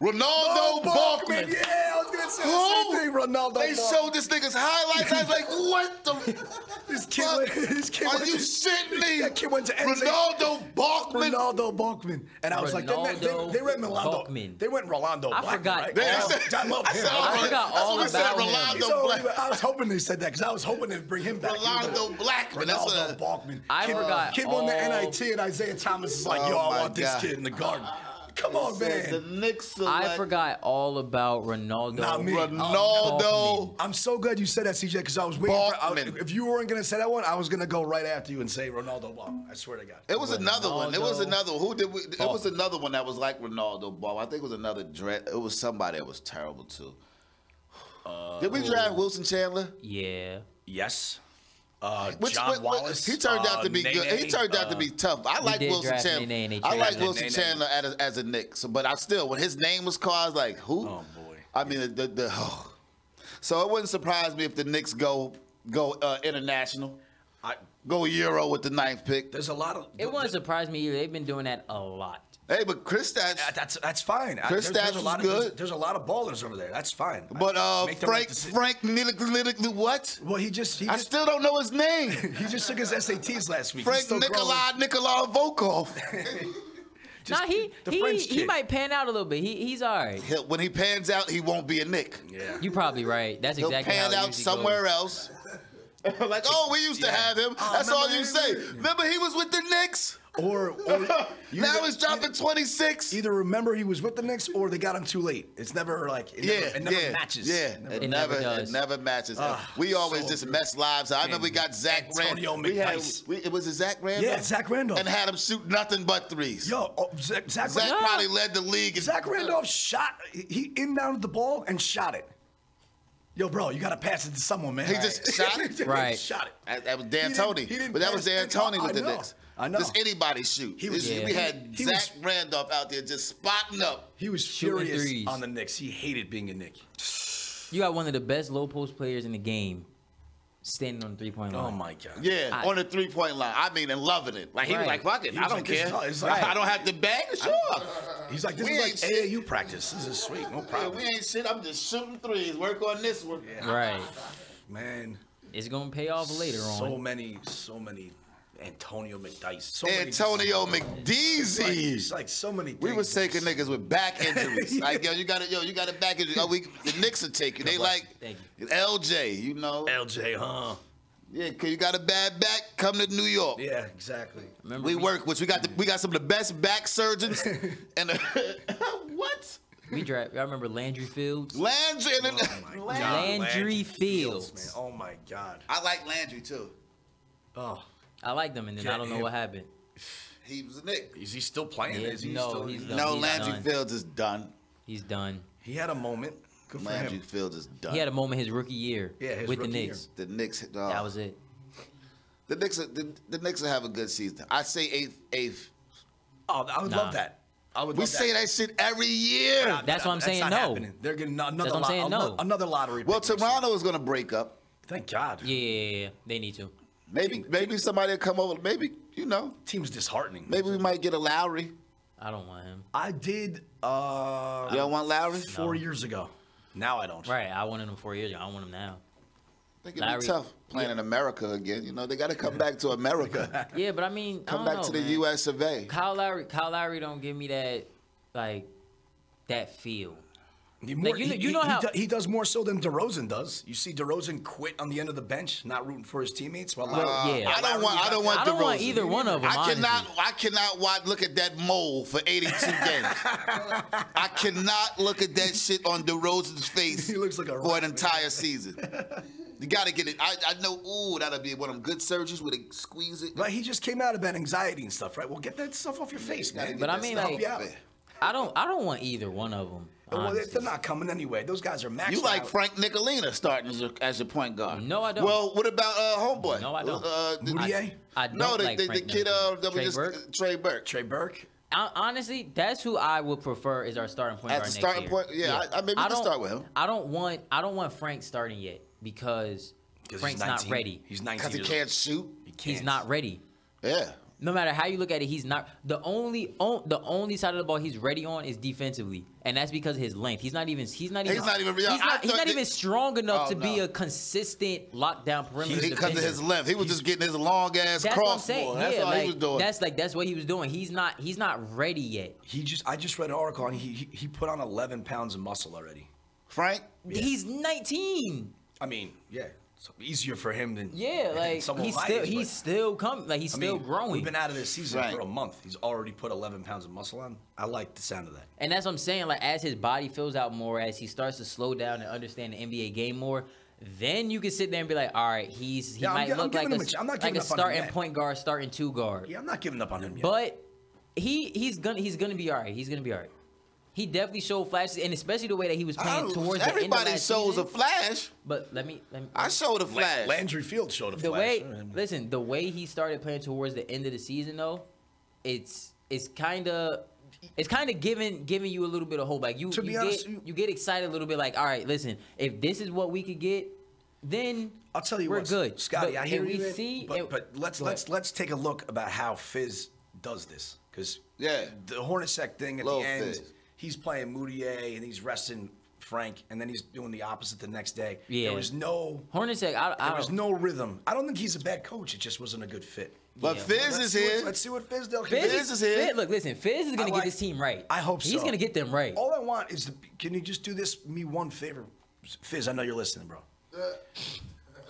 Ronaldo Balkman. Yeah, I was gonna say the Who? same thing. Ronaldo. They Balkman. showed this nigga's highlights. I was like, what the This kid. fuck? This kid Are went- you shitting me? That kid went to NCAA. Ronaldo Balkman. Ronaldo Balkman. And I was like, they went Rolando. Balkman. They went Rolando I Blackman, forgot. right? They I said- love I him. said, all right. forgot That's all what we said, about him. Rolando So, Blackman. I was hoping they said that because I was hoping they'd bring him back. Rolando Blackman. That's Ronaldo a, Balkman. I forgot Kid won the all- NIT and Isaiah Thomas is like, Oh yo, I my want this God. kid in the garden. Come on, says the man. Knicks select I forgot all about Ronaldo. Not me. Ronaldo. Balkman. I'm so glad you said that, CJ, because I was waiting Balkman. if you weren't going to say that one, I was going to go right after you and say Ronaldo Ball. I swear to God. It was another one. It was Ronaldo. another. Who did we? It was another one that was like Ronaldo Ball. I think it was another dread. It was somebody that was terrible too. Did we draft Wilson Chandler? Yeah. Yes. Which- John what- Wallace. He turned out to be good. He Nene, turned out to be tough. I like did Wilson draft Chandler. Nene and they I like traded Wilson Nene. Chandler as a Knick. So, but I still, when his name was called, I was like, who? Oh, boy. I mean, So it wouldn't surprise me if the Knicks go international, go Euro with the ninth pick. There's a lot of. It wouldn't surprise me either. They've been doing that a lot. Hey, but Chris Yeah, Stach, that's fine. Chris Stach was good. There's a lot of ballers over there. That's fine. but Make the right Frank decision. what? Well, he just I still don't know his name. he just took his SATs last week. Frank He's still Nikolai Volkov. Just Nah, the French he kid. might pan out a little bit. He's all right. When he pans out, he won't be a Knick. Yeah. You probably right. That's He'll exactly how pan it out usually somewhere goes. else. Like, oh, we used to Yeah. have him. Oh, That's all remember you him? say. Remember, he was with the Knicks. or Now he's dropping 26. Either remember he was with the Knicks or they got him too late. It's never like it never matches. Yeah, It never does. It never matches. We always so just good. mess lives. I remember we got Zach Antonio Randolph. McDyess. It was Zach Randolph. Yeah, Zach Randolph. And had him shoot nothing but threes. Zach Zach Randolph. probably led the league. Zach Randolph shot. He inbounded the ball and shot it. Yo, bro, you gotta pass it to someone, man. He just shot it? Right. Shot it. That was Dan He Tony. didn't But that was pass Dan it. Tony I with the know. Knicks. I know. Just anybody shoot. He was- We had he Zach was- Randolph out there just spotting up. He was Shooting furious threes. on the Knicks. He hated being a Knick. You got one of the best low post players in the game standing on the 3-point line. Oh my God. Yeah, on the 3-point line. I mean, and loving it. Like he was Right. like, fuck it, He I was don't like, this care. is- it's like- I don't have to bang. Sure. He's like, this We is ain't like shit. AAU practice. This is sweet. No Yeah, problem. we ain't shit. I'm just shooting threes. Work on this one. Right. Man, It's gonna pay off later on. so many Antonio McDyess. So Antonio many, McDeasy. it's like so many. We was taking niggas with back injuries. Like, you got a back injury. The Knicks will take you. They like Thank LJ, you know. LJ, huh? Yeah, cause you got a bad back, come to New York. Yeah, exactly. Remember We work, which we got some of the best back surgeons. And what? I remember Landry Fields. Landry. And Oh my God. Landry Fields. man. Oh my God. I like Landry too. Oh, I liked him, and then I don't know what happened. He was a Knick. is he still playing? Yeah, Is he no, still? he's done. No, He's Landry done. Fields is done. He's done. He had a moment. Good for Landry him. Fields is done. He had a moment his rookie year Yeah, his with the rookie year. Knicks. The Knicks. That was it. The Knicks will have a good season. I say eighth. Oh, I would Nah. love that. I would. We love say that shit every year. That's what I'm That's saying, not no. happening. They're getting another. what I'm saying, no. Another lottery. Well, pick next year. Toronto is going to break up. Thank God. Yeah, they need to. Maybe somebody will come over. Maybe, Team's disheartening. maybe we might get a Lowry. I don't want him. I did. You don't want Lowry? 4 years ago. Now I don't. Right, I wanted him 4 years ago. I don't want him now. I think it'll Larry- be tough playing in America again. They got to come back to America. Yeah, but I mean, Come I back don't know, to the man. U.S. of A. Kyle Lowry don't give me that, like, that feel. He more, you know how- he does more so than DeRozan does. You see DeRozan quit on the end of the bench, not rooting for his teammates. Well, yeah. I don't want I don't DeRozan. want either one of them. I cannot look at that mole for 82 games. I cannot look at that shit on DeRozan's face He looks like a for rat, an entire season. You got to get it. I know, that'll be one of them good surgeries where they squeeze it. Right, he just came out about anxiety and stuff, right? Well, get that stuff off your face, man. But I mean, Help like, you out. I don't want either one of them. Well, honestly. they're not coming anyway. Those guys are maxed You like out. Frank Nicolina starting as your point guard? No, I don't. Well, what about homeboy? No, I don't. Moutier? I don't No, like the Frank kid Ntilikina. that we Trey just Burke? Trey Burke. Trey Burke? Honestly, that's who I would prefer as our starting point As guard the next starting year. point, yeah, I maybe we can don't- start with him. I don't want Frank starting yet because 'Cause Frank's he's not 19. ready. He's 19 Because he years can't shoot. He's not ready. Yeah. No matter how you look at it, he's not. The only side of the ball he's ready on is defensively, and that's because of his length. He's not even strong enough to be a consistent lockdown perimeter Because defender. of his length. He was just getting his long ass That's what I'm cross saying. ball. That's Yeah, all he was doing. That's what he was doing. He's not ready yet. I just read an article and he put on 11 pounds of muscle already. Frank? He's 19. I mean, yeah. It's easier for him than someone he's my still age, he's but- still coming. Like he's still growing. We've been out of this season Right. for a month. He's already put 11 pounds of muscle on. I like the sound of that. And that's what I'm saying. Like as his body fills out more, as he starts to slow down and understand the NBA game more, then you can sit there and be like, all right, he might I'm look like giving him I'm not like giving a up on him starting yet. point guard, starting two guard. Yeah, I'm not giving up on him yet. But he's gonna be all right. He's gonna be all right. He definitely showed flashes, and especially the way that he was playing towards the end of Everybody last shows season. a flash. But let me I showed a flash. Landry Fields showed a the flash. way the way he started playing towards the end of the season though, it's kind of giving you a little bit of hope. Like you get excited a little bit. Like, all right, listen, if this is what we could get, then I'll tell you we're what, good. Scotty. But I hear can we you. see? But let's take a look about how Fizz does this, because Yeah. the Hornacek thing at Lil the end, Fizz. he's playing Moutier and he's resting Frank, and then he's doing the opposite the next day. Yeah. There was no Hornacek, there was no rhythm. I don't think he's a bad coach. It just wasn't a good fit. But Yeah. Fizz is here. Let's see what Fizz does. Fizz is here. Look, listen, Fizz is gonna like- get this team right. I hope so. He's gonna get them right. All I want is can you just do me one favor, Fizz? I know you're listening, bro.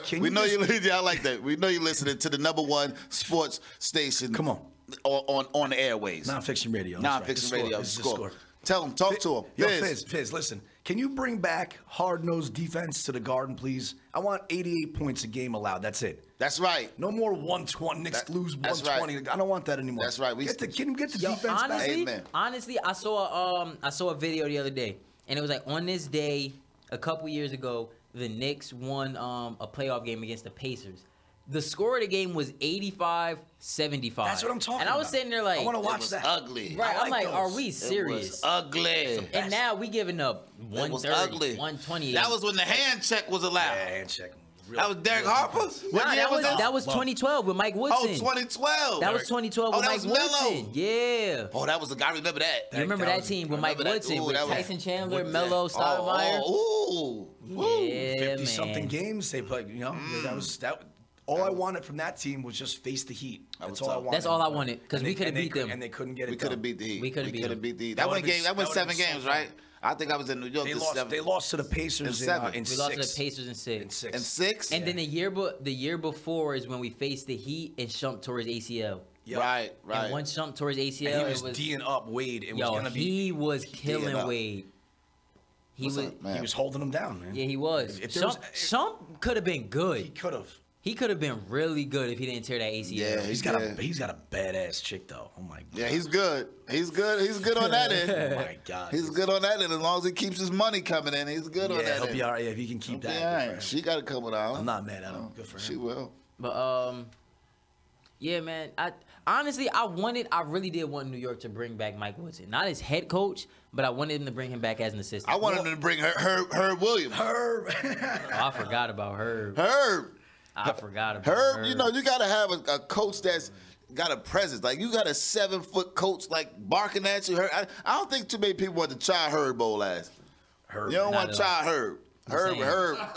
Can We know just- you. Yeah, I like that. We know you're listening to the #1 sports station. Come on. on the airways. Nonfiction radio. that's right. Nonfiction The radio. This is the Score. score. Tell him. Talk to him. Yo, Fizz. Fizz, listen. Can you bring back hard-nosed defense to the Garden, please? I want 88 points a game allowed. That's it. That's right. No more 120. Knicks lose that's 120. right. I don't want that anymore. That's right. Can you get the Yo, defense back? Amen. honestly, I saw a video the other day, and it was like on this day a couple years ago, the Knicks won a playoff game against the Pacers. The score of the game was 85-75. That's what I'm talking And I was about. sitting there like, I want to It watch was that. ugly. right? I I'm like like, are those. we It serious? was ugly. And now we giving up It was 130, ugly. 128. That was when the hand check was allowed. Yeah, hand check. That was Derek Harper. What Nah, year that was 2012 with Mike Woodson. Oh, 2012. That was 2012 with that Mike was Melo. Woodson. Yeah. Oh, that was the guy. I remember that. You remember that was- team with I Mike remember that. Woodson Ooh, with that was- Tyson Chandler, Wood- Melo, Stoudemire? Oh, Yeah, 50-something man. games they played. That was that. All I wanted from that team was just face the Heat. That That's was all I tough. wanted. That's all I wanted, 'cause And we they- coulda and they beat could- them. and they couldn't get it we could have done. beat the Heat. We coulda beat coulda them. beat the Heat. That That would've went been- game. That went that seven would've been games, so right? I think I was in New York. They this lost. seven. They lost to the Pacers in seven. in We lost to six. the Pacers in 6. In six. And six. And then the year before is when we faced the Heat and Shump tore his ACL. Yep. Right. And once Shump tore his ACL, And he was it was D'ing up Wade. It was yo, gonna be. he was killing up. Wade. He What's was, up, man? He was holding him down, man. yeah, he was. If there was- Shump could have been He good. could have. He could have been really good if he didn't tear that ACL. Yeah, He's got a badass chick though. Oh my god. Yeah, he's good. He's good. He's good on that Oh end. my god. He's good on that end. As long as he keeps his money coming in, he's good on Yeah, that he'll end. be all right if he can keep that. Yeah, Good for him. she got it coming out. I'm not mad at him. Good for him. She will. But yeah, man. I really did want New York to bring back Mike Woodson, not as head coach, but I wanted him to bring him back as an assistant. I wanted him to bring Herb Williams. Herb. I forgot about Herb. Herb. I forgot about Herb, you know, you got to have a coach that's got a presence. Like, you got a 7-foot coach, like, barking at you. I don't think too many people want to try Herb old ass. Herb. You don't Not want to at try Herb. saying.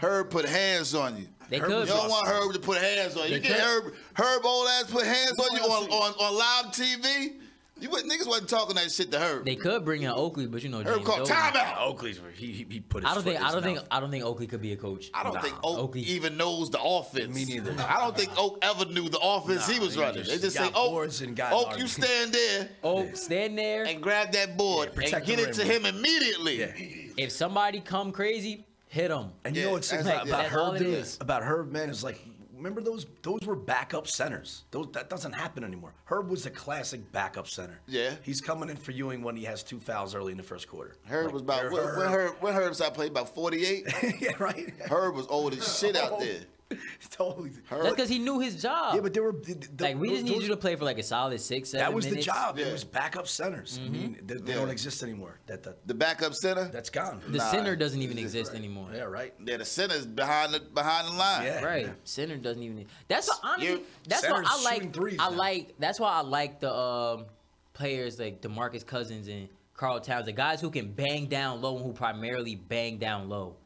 Herb put hands on you. They Herb could. was You don't awesome. want Herb to put hands on you. You They get could. Herb old ass put hands on you wanna on live TV. Niggas wasn't talking that shit to Herb. They could bring in Oakley, but you know, Herb James called Dolan. timeout. Oakley's he put his I don't foot think. in I his don't think. mouth. I don't think Oakley could be a coach. I don't Nah. think Oak Oakley. even knows the offense. Me neither. I don't think Oak ever knew the offense Nah, he was he running. just They just got say, Oak, boards and got Oak, hard. you stand there Oak, stand there. and grab that board Yeah, and protect get the it to rim. him immediately. Yeah. If somebody come crazy, hit him. And you Yeah, know what's that's about, like- about that's all Herb? it dude? is. About Herb, man, is like, remember those were backup centers. That doesn't happen anymore. Herb was a classic backup center. Yeah. He's coming in for Ewing when he has 2 fouls early in the first quarter. Herb Like, was about when Herb started playing about 48. yeah, right. Herb was old as shit out there. Totally. That's Herb, because he knew his job. Yeah, but there were like we just need you to play for like a solid 6, 7 That was minutes. the job. Yeah. It was backup centers. I mean, they Yeah. don't exist anymore. the backup center. That's gone. The center doesn't even exist anymore. Yeah, right. Yeah, the center's behind the line. Yeah. Right, center doesn't even. That's what honestly. You- That's why center's I like. shooting threes I now. like. That's why I like the players like DeMarcus Cousins and Karl Towns, the guys who can bang down low and who primarily bang down low.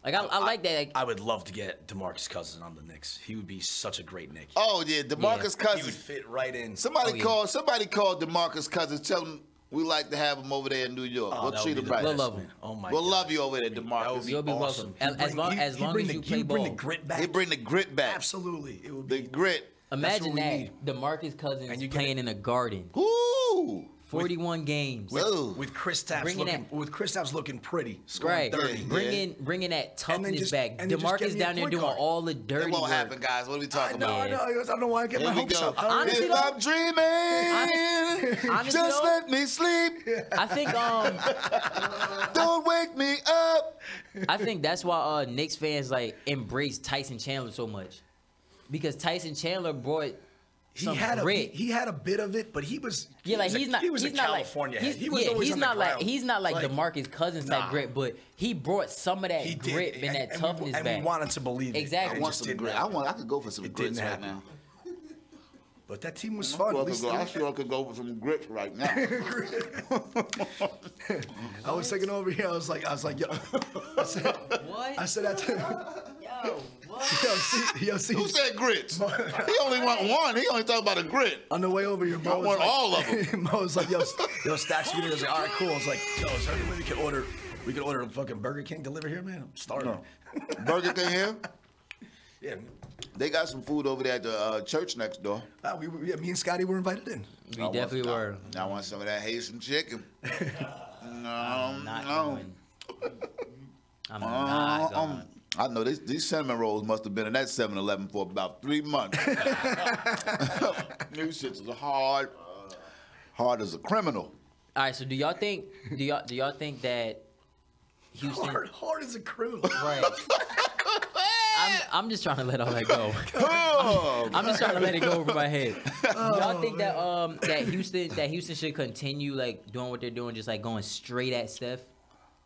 Like I like that. Like, I would love to get DeMarcus Cousins on the Knicks. He would be such a great Knick. Oh yeah, DeMarcus Yeah. He would Cousins. fit right in. Somebody Oh, yeah. Somebody called DeMarcus Cousins. Tell him we like to have him over there in New York. Oh, we'll that would treat be him the right. We'll best, love man. him. Oh my We'll God. love you over there, That would DeMarcus. be You'll be awesome. welcome. As long as he'd bring you the, play he'd bring the ball. grit back. He bring the grit back. Absolutely. It would The be. grit. Imagine what we that need. DeMarcus Cousins And you get playing in a garden, Woo! 41 games. Ooh. With Chris Tapps Bringing looking pretty, scoring Right, 30. Yeah. bringing that And then toughness just- back. and then just give DeMarcus me a down there point doing guard. all the That dirty won't work. happen, guys. What are we I talking know, about? I know. I don't want to get Here my we hopes go. up. I don't Honestly, If though- I'm dreaming, Honestly, just though- let me sleep. I think Don't wake me up. I think that's why Knicks fans like embrace Tyson Chandler so much, because Tyson Chandler brought some grit. He had a bit of it, but he was Like he was a not California like head. He was always he's on not the like ground. he's not like DeMarcus Cousins type Nah. grit, but he brought some of that He did, grit and that we- toughness and back. we wanted to believe it. Exactly. It I want just some didn't grit. happen. I could go for some It grits didn't right happen. now. But that team was fun. At least I sure could go for some grits right now. I was taking over here. I was like, yo. I said, What? I said that to Yo, what? yo, see. Who said grits? He only want one. He only talk about a grit. On the way over here, Mo I was want like, all of 'em. Mo was like, yo, Stacks, I was like, all right, cool. I was like, yo, is there any way we could order a fucking Burger King deliver here, man? I'm starving. Burger King here? Yeah. They got some food over there at the church next door. Me and Scotty were invited in. We definitely were. I want some of that Haitian chicken. I'm not going. I'm not going. I know these cinnamon rolls must have been in that 7-Eleven for about 3 months. These shits is hard as a criminal. All right, so do y'all think that Houston Hard as a criminal. right? I'm just trying to let all that go. I'm just trying to let it go over my head. Do y'all think that Houston should continue like doing what they're doing, just like going straight at Steph,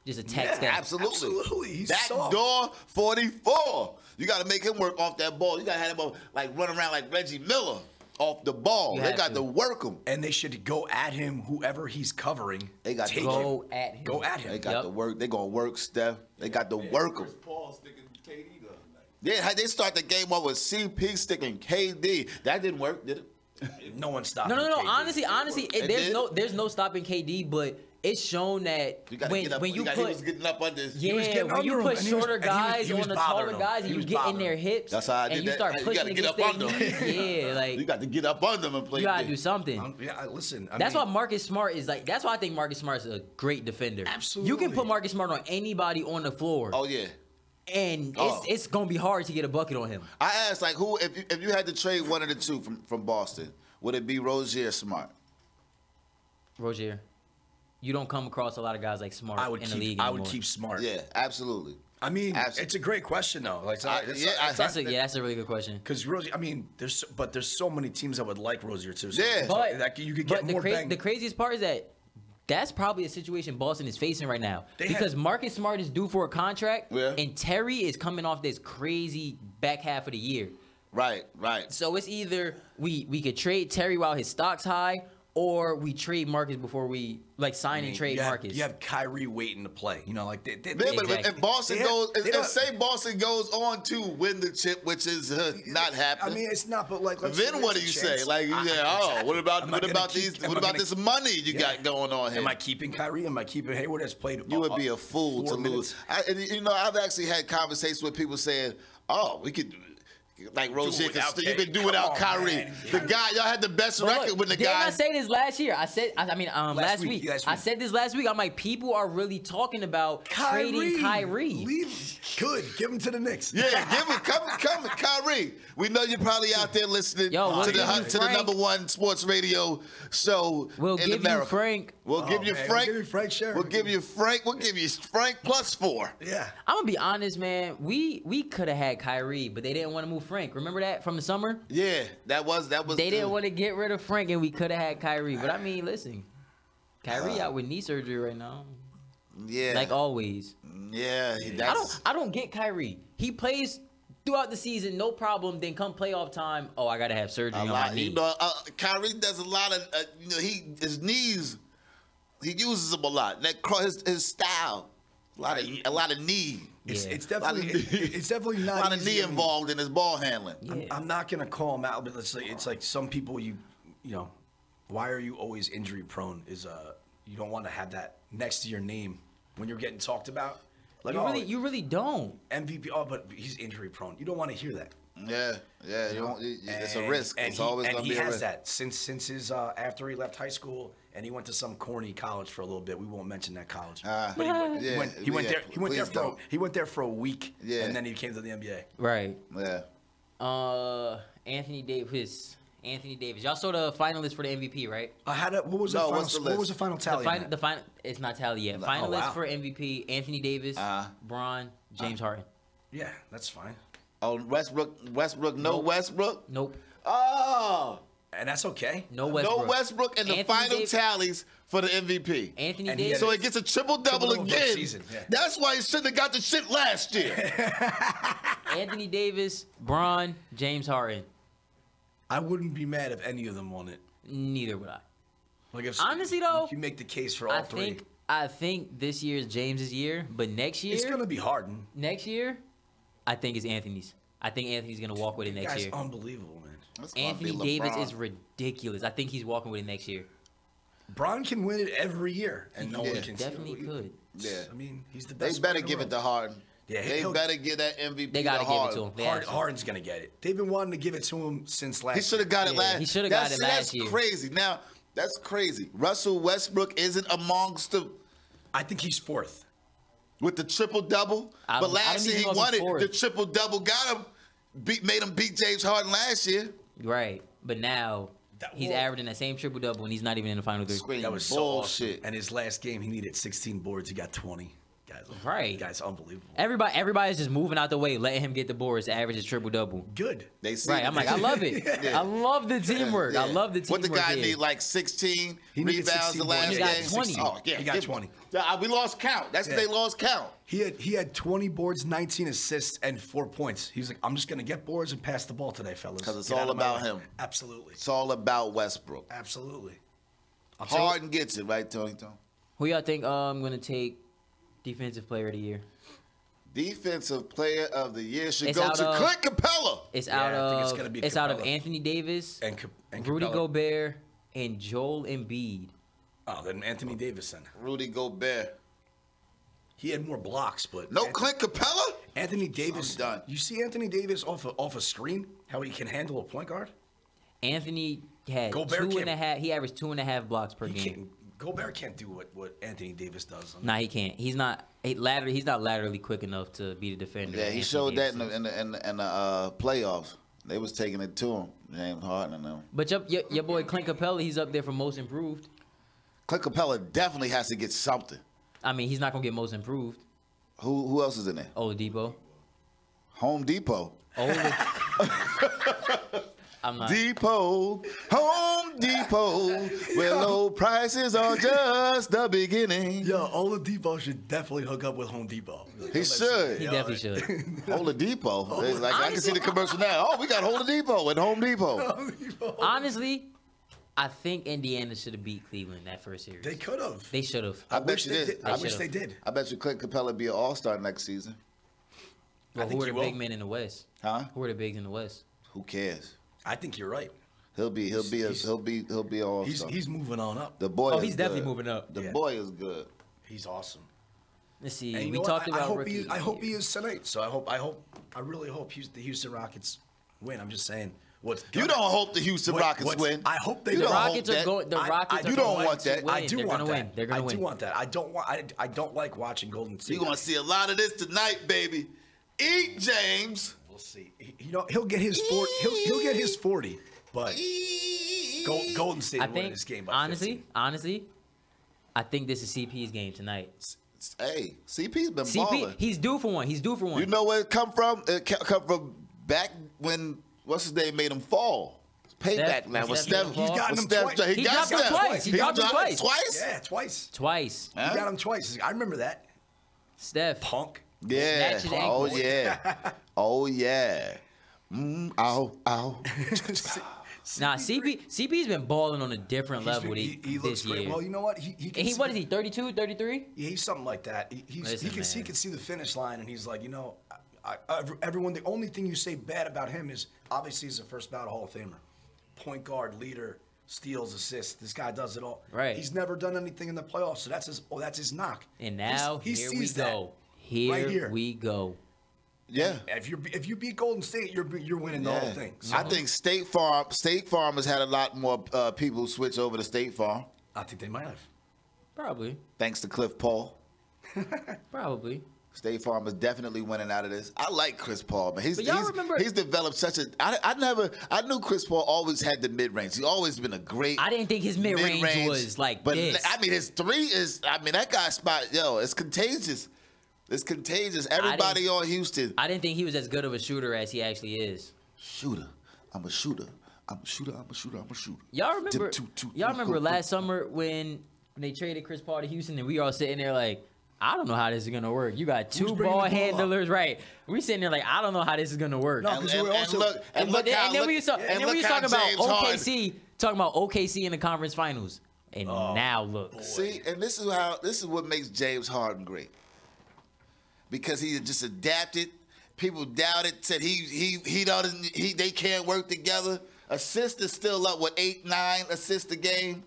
just attack Steph? Absolutely. He's Back soft. door 44. You got to make him work off that ball. You got to have him like run around like Reggie Miller off the ball. You They have got to. to work him. And they should go at him, whoever he's covering. They got to take Go him. at him. Go at him. They got Yep. to work. They gonna work Steph. They got to work him. Chris Paul sticking KD the other night. Yeah, they start the game off with CP sticking KD. That didn't work, did it? No one stopped. No. KD. Honestly, It did? there's no stopping KD, but it's shown that You got to when get up. when you he put was getting up under. was yeah, getting when you under him, put and he was- shorter and he was- guys he was on the bothering taller him. guys, He and you was get in bothering their him. hips, That's how I and did you that. start You pushing gotta get against up their under him. knees. Yeah, like You got to get up under him and play. you gotta D. do something. Listen. That's why Marcus Smart is like. That's why I think Marcus Smart is a great defender. Absolutely. You can put Marcus Smart on anybody on the floor, Oh yeah. and Oh. it's gonna be hard to get a bucket on him. I asked like who if you had to trade one of the two from Boston, would it be Rozier or Smart? Rozier, you don't come across a lot of guys like Smart I would in keep. the league I anymore. would keep Smart. Yeah, absolutely. I mean, Absolutely. it's a great question though. Like, That's a really good question. because Rozier. I mean, there's so many teams that would like Rozier too. So, Yeah. so But that you could get but more bang. the craziest part is that that's probably a situation Boston is facing right now They because have- Marcus Smart is due for a contract, Yeah. and Terry is coming off this crazy back half of the year. Right. So it's either we could trade Terry while his stock's high, or we trade Marcus before we like sign and trade Marcus. You have Kyrie waiting to play. You know, like they Yeah, but Exactly. if Boston They have- goes, they if don't- say Boston goes on to win the chip, which is not I happening. mean, it's not. But like, let's then say what do there's you a chance. say? Like, I- yeah, oh, exactly. what about Am I what gonna about keep- these? am What I about gonna- this money you got going on here? Am I keeping Kyrie? Am I keeping Hayward? That's played. You would be a fool 4 to minutes. lose. And I've actually had conversations with people saying, "Oh, we could." Like Rozier, without you can do Kyrie. without Come on, Kyrie. man. The guy, y'all had the best But record look, when the didn't guy. I say this last year? last week. last I week. said this last week. I'm like, people are really talking about trading Kyrie. Good. Give him to the Knicks. Yeah, give him, come, Kyrie. We know you're probably out there listening Yo, we'll to give you the Frank. number one sports radio show We'll in give America. you Frank. We'll give you man, Frank. we'll give you Frank, sure. We'll give you Frank. We'll give you Frank +4. Yeah. I'm gonna be honest, man. We could have had Kyrie, but they didn't want to move Frank. Remember that from the summer? Yeah, that was. They didn't want to get rid of Frank, and we could have had Kyrie. But I mean, listen, Kyrie out with knee surgery right now, Yeah, like always. yeah. That's, I don't get Kyrie. He plays throughout the season, no problem. Then come playoff time, oh, I gotta have surgery a on lot. my knee. Kyrie does a lot of. His knees. He uses them a lot. His style. A lot of knee. It's, Yeah. it's definitely it's definitely A not lot of easy. knee I mean, involved in his ball handling. Yeah. I'm not gonna call him out, but it's like some people you know, why are you always injury prone? Is you don't want to have that next to your name when you're getting talked about. Like You really don't. MVP. Oh, but he's injury prone. You don't want to hear that. Yeah. It's a And- risk. And It's always and going to he be a has risk. that since his after he left high school and he went to some corny college for a little bit. We won't mention that college. Ah. But Yeah, he went yeah, there. He went there please for don't. he went there for a week. Yeah. And then he came to the NBA. Right. Yeah. Anthony Davis. Y'all saw the finalists for the MVP, right? I had what was the No, final? what's the What was list? the final tally? on that? The final. It's not tally yet. Oh, Finalists wow. for MVP: Anthony Davis, Bron, James Harden. Yeah, that's fine. Oh, Westbrook, no Nope. Westbrook? Nope. Oh. And that's okay. No Westbrook. No Westbrook in the Anthony final Davis- tallies for the MVP. Anthony And he Davis. had So it gets a triple-double Triple-double for the again. season, yeah. That's why he shouldn't have got the shit last year. Anthony Davis, Bron, James Harden. I wouldn't be mad if any of them won it. Neither would I. Like if Honestly, though, you make the case for all three. I think this year is James's year, but next year, It's gonna be Harden. I think it's Anthony's. I think Anthony's gonna walk with it That next guy's year. unbelievable, man. That's gonna Anthony be Davis LeBron. is ridiculous. I think he's walking with it next year. Bron can win it every year, and no Yeah. one can Definitely steal it. could. Yeah. I mean, he's the They best. better player in the give it world. to Harden. Yeah, They better get that MVP. They gotta give it to him. They have to. Harden's gonna get it. They've been wanting to give it to him since last. He should have got it last. He should have got it last year. That's crazy. Now that's crazy. Russell Westbrook isn't amongst the. I think he's fourth. With the triple double, but last year he won it. The triple double got him, made him beat James Harden last year. Right, but now he's averaging that same triple double, and he's not even in the final three. That was bullshit. And his last game, he needed 16 boards. He got 20. Right. Guy's unbelievable. Everybody's just moving out the way, letting him get the boards to average his triple double. Good. They see right. I'm like, I love it. Yeah. I love the teamwork. I love the teamwork. What the guy need? Like 16 rebounds 16 the last game. game. He got 20. Oh yeah, he got 20. We lost count. That's what they lost count. He had 20 boards, 19 assists, and 4 points. He's like, I'm just gonna get boards and pass the ball today, fellas. Because it's all about him. Absolutely. It's all about Westbrook. Absolutely. Harden gets it, right, Tony? Who y'all think I'm gonna take Defensive Player of the Year? Defensive Player of the Year should go to Clint Capella. It's out of Anthony Davis, and Rudy Gobert, and Joel Embiid. Oh, then Anthony Davis then. Rudy Gobert. He had more blocks, but Clint Capella. Anthony Davis. Done. You see Anthony Davis off a screen, how he can handle a point guard. Anthony had Gobert 2.5. He averaged 2.5 blocks per game. Gobert can't do what Anthony Davis does. Nah, he can't. He's not laterally quick enough to be the defender. Yeah, he showed that in the playoffs. They was taking it to him, James Harden and them. But your boy Clint Capella, he's up there for most improved. Clint Capella definitely has to get something. I mean, he's not gonna get most improved. Who else is in there? Oladipo. Home Depot. I'm not. Home Depot, where low prices are just the beginning. Yo, Oladipo should definitely hook up with Home Depot. He should. He definitely should. Oladipo. Like, I can see the commercial now. Oh, we got Oladipo at Home Depot. Honestly, I think Indiana should have beat Cleveland that first series. They could have. They should have. I bet you did. I wish they did. I bet you Clint Capella be an all-star next season. Well, who are the big men in the West? Huh? Who are the bigs in the West? Who cares? I think you're right. He'll be an all-star. He's moving on up. The boy. He's definitely moving up. The boy is good. He's awesome. Let's see. And we talked about. I hope he is tonight. So I really hope the Houston Rockets win. I'm just saying. You don't hope the Houston Rockets win. I hope they. The Rockets are going. The Rockets. You don't want that. I do want that. They're gonna win. I do want that. I don't like watching Golden State. You're gonna see a lot of this tonight, baby. Eat, James. We'll see. He'll get his 40. He'll get his 40. But Golden State will win this game by 15. Honestly, I think this is CP's game tonight. Hey, CP's been balling. He's due for one. You know where it come from? It come from back when what's his name made him fall. Payback now with Steph. He's gotten him twice. He got him twice. He dropped him twice. Twice? Yeah, twice. Huh? He got him twice. I remember that. Steph. Punk. Yeah. Oh yeah. Oh yeah. Ow. Nah, CP's been balling on a different level he looks this great. year. Well, you know what? What is he, 32, 33? Yeah, he's something like that. He can see the finish line, and he's like, everyone. The only thing you say bad about him is obviously he's a first ballot Hall of Famer, point guard, leader, steals, assists. This guy does it all. Right. He's never done anything in the playoffs, so that's his knock. And now here we go. Here we go. Yeah. If you beat Golden State, you're winning the whole thing. So, I think State Farm has had a lot more people switch over to State Farm. I think they might have. Probably. Thanks to Cliff Paul. Probably. State Farm is definitely winning out of this. I like Chris Paul, man. He's developed such a. I knew Chris Paul always had the mid range. He's always been a great. I didn't think his mid range was like this. But I mean, his three is. I mean, that guy's spot. It's contagious. It's contagious. Everybody on Houston. I didn't think he was as good of a shooter as he actually is. Shooter. I'm a shooter. I'm a shooter. Y'all remember last summer when they traded Chris Paul to Houston and we all sitting there like, I don't know how this is gonna work. You got two ball handlers, right? We sitting there like, I don't know how this is gonna work. No, because then we was talking about OKC in the conference finals, and now look. See, and this is what makes James Harden great. Because he just adapted. People doubted, said they can't work together. Assist is still up, 8, 9 assists a game?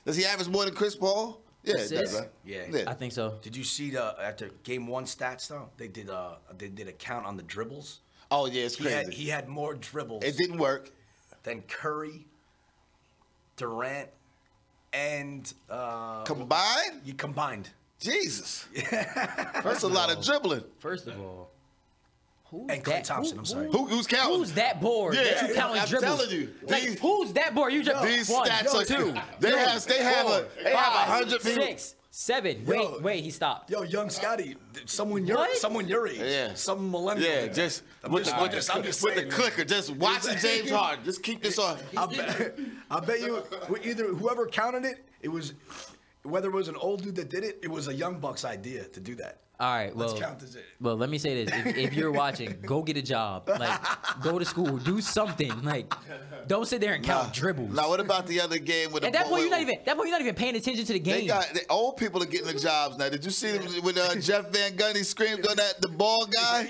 Does he average more than Chris Paul? Yeah, it does, Assists? right? Yeah. I think so. Did you see at the game 1 stats though? They did a count on the dribbles. Oh yeah, it's crazy. He had more dribbles It didn't work. than Curry, Durant, and Combined? you combined. Jesus. That's a lot of dribbling. First of all, who's And Klay Thompson, I'm sorry. Who's counting? Who's that board? Yeah, that you yeah, counting I'm dribbles? telling you. Like, These- who's that board? You just These one, stats are two, they have 100 people. 6, 7. Yo. Wait, he stopped. Yo, young Scotty, someone your age, Yeah. some millennial. Yeah, did that. just I'm with just the saying, man. clicker, just watching James Harden. Just keep this on. I bet you either whoever counted it, it was whether it was an old dude that did it, it was a young buck's idea to do that. All right, well, Let's count this in. well, let me say this: if you're watching, go get a job, like go to school, do something. Like, don't sit there and count dribbles. Now, what about the other game with At the that point, ball? you're not even paying attention to the They game. got the old people are getting the jobs now. Did you see when Jeff Van Gundy screamed on that the ball guy?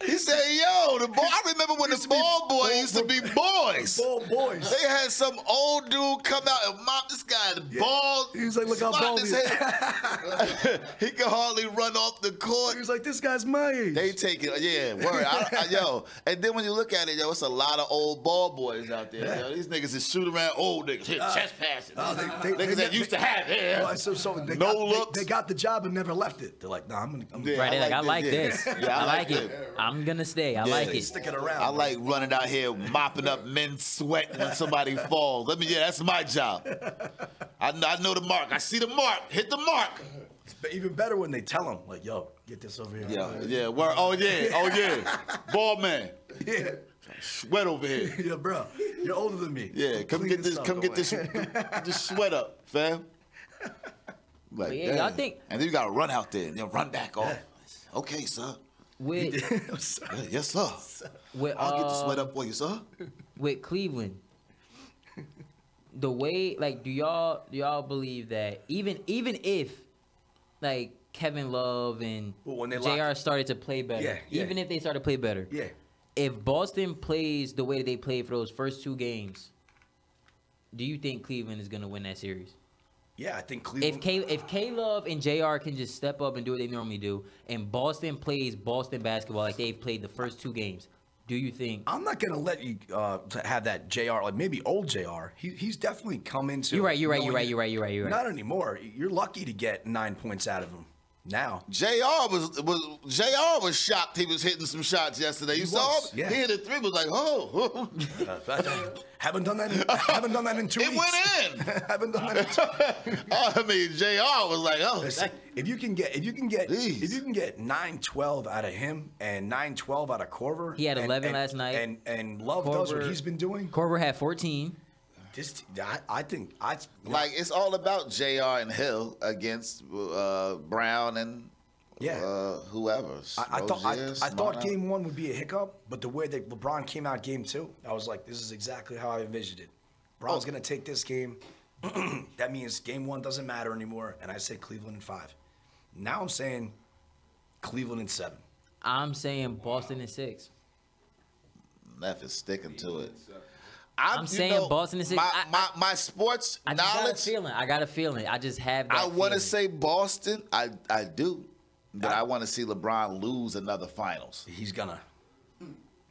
He said, "Yo, the ball." I remember when the ball boy used to be boys. Ball boys. They had some old dude come out and mop this guy the ball. He was like, "Look how spot bald his he is." head. He could hardly run off the court. He was like, "This guy's my age." They take it, yeah, word. Yo, and then when you look at it, yo, it's a lot of old ball boys out there. Yeah. Yo, these niggas is shoot around old niggas, hit chest passes. they- Niggas that used to have it. Well, so they No got, looks. They got the job and never left it. They're like, "Nah, I'm gonna Yeah, Right, they're like, I like yeah. this. Yeah, I like it. it. I'm gonna stay. I like it. stick it around." I like running out here mopping up men's sweat when somebody falls. That's my job. I know the mark. I see the mark. Hit the mark. But even better when they tell them, like, "Yo, get this over here." Yeah. Word. Oh yeah. Ball man. Yeah. Sweat over here. Yeah, bro. You're older than me. Yeah, come Clean get this. stuff Come get away. this sweat up, fam. Like, yeah, y'all damn. think- And then you gotta run out there and run back off. Okay, sir. With Yes, sir. I'll get the sweat up for you, sir. with Cleveland, the way do y'all believe that even if like Kevin Love and Well, when they JR lock- started to play better, Yeah. even if they started to play better, Yeah. if Boston plays the way they played for those first 2 games, do you think Cleveland is gonna win that series? Yeah, I think Cleveland. If K Love and JR can just step up and do what they normally do, and Boston plays Boston basketball like they've played the first 2 games, do you think? I'm not gonna let you to have that JR, like maybe old JR. He's definitely come into. You're right. knowing- Not anymore. You're lucky to get 9 points out of him now. JR was shocked he was hitting some shots yesterday. You saw was, him? yeah. He hit a 3, was like, oh. Haven't done that. Haven't done that in 2 It weeks. went in. Haven't done that. I mean, JR was like, oh. Listen, if you can get Jeez. 9-12 out of him and 9-12 out of Corver. He had and- 11 and- last night. And Love does what Korver- he's been doing. Korver had 14. I think Like, it's all about JR and Hill against Brown and whoever. I Rozier, thought Smart. game 1 would be a hiccup, but the way that LeBron came out game 2, I was like, this is exactly how I envisioned it. Brown's gonna take this game. That means game 1 doesn't matter anymore, and I said Cleveland in 5. Now I'm saying Cleveland in 7. I'm saying Boston in 6. Neff is sticking to it. I'm saying Boston is 6. My sports I just knowledge. I got a feeling. I just have that I want to feeling. say Boston. I do, but I want to see LeBron lose another finals. He's gonna.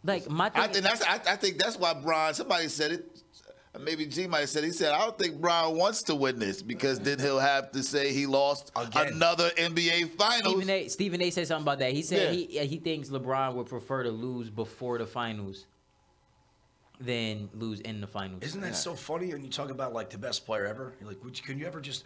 Like my thing, I think that's why Bron. Somebody said it. Maybe G might have said. He said, "I don't think Bron wants to win this because then he'll have to say he lost Again. another NBA finals." Stephen A said something about that. He said Yeah. he thinks LeBron would prefer to lose before the finals than lose in the finals. Isn't that so funny when you talk about like the best player ever? You're like, can you ever just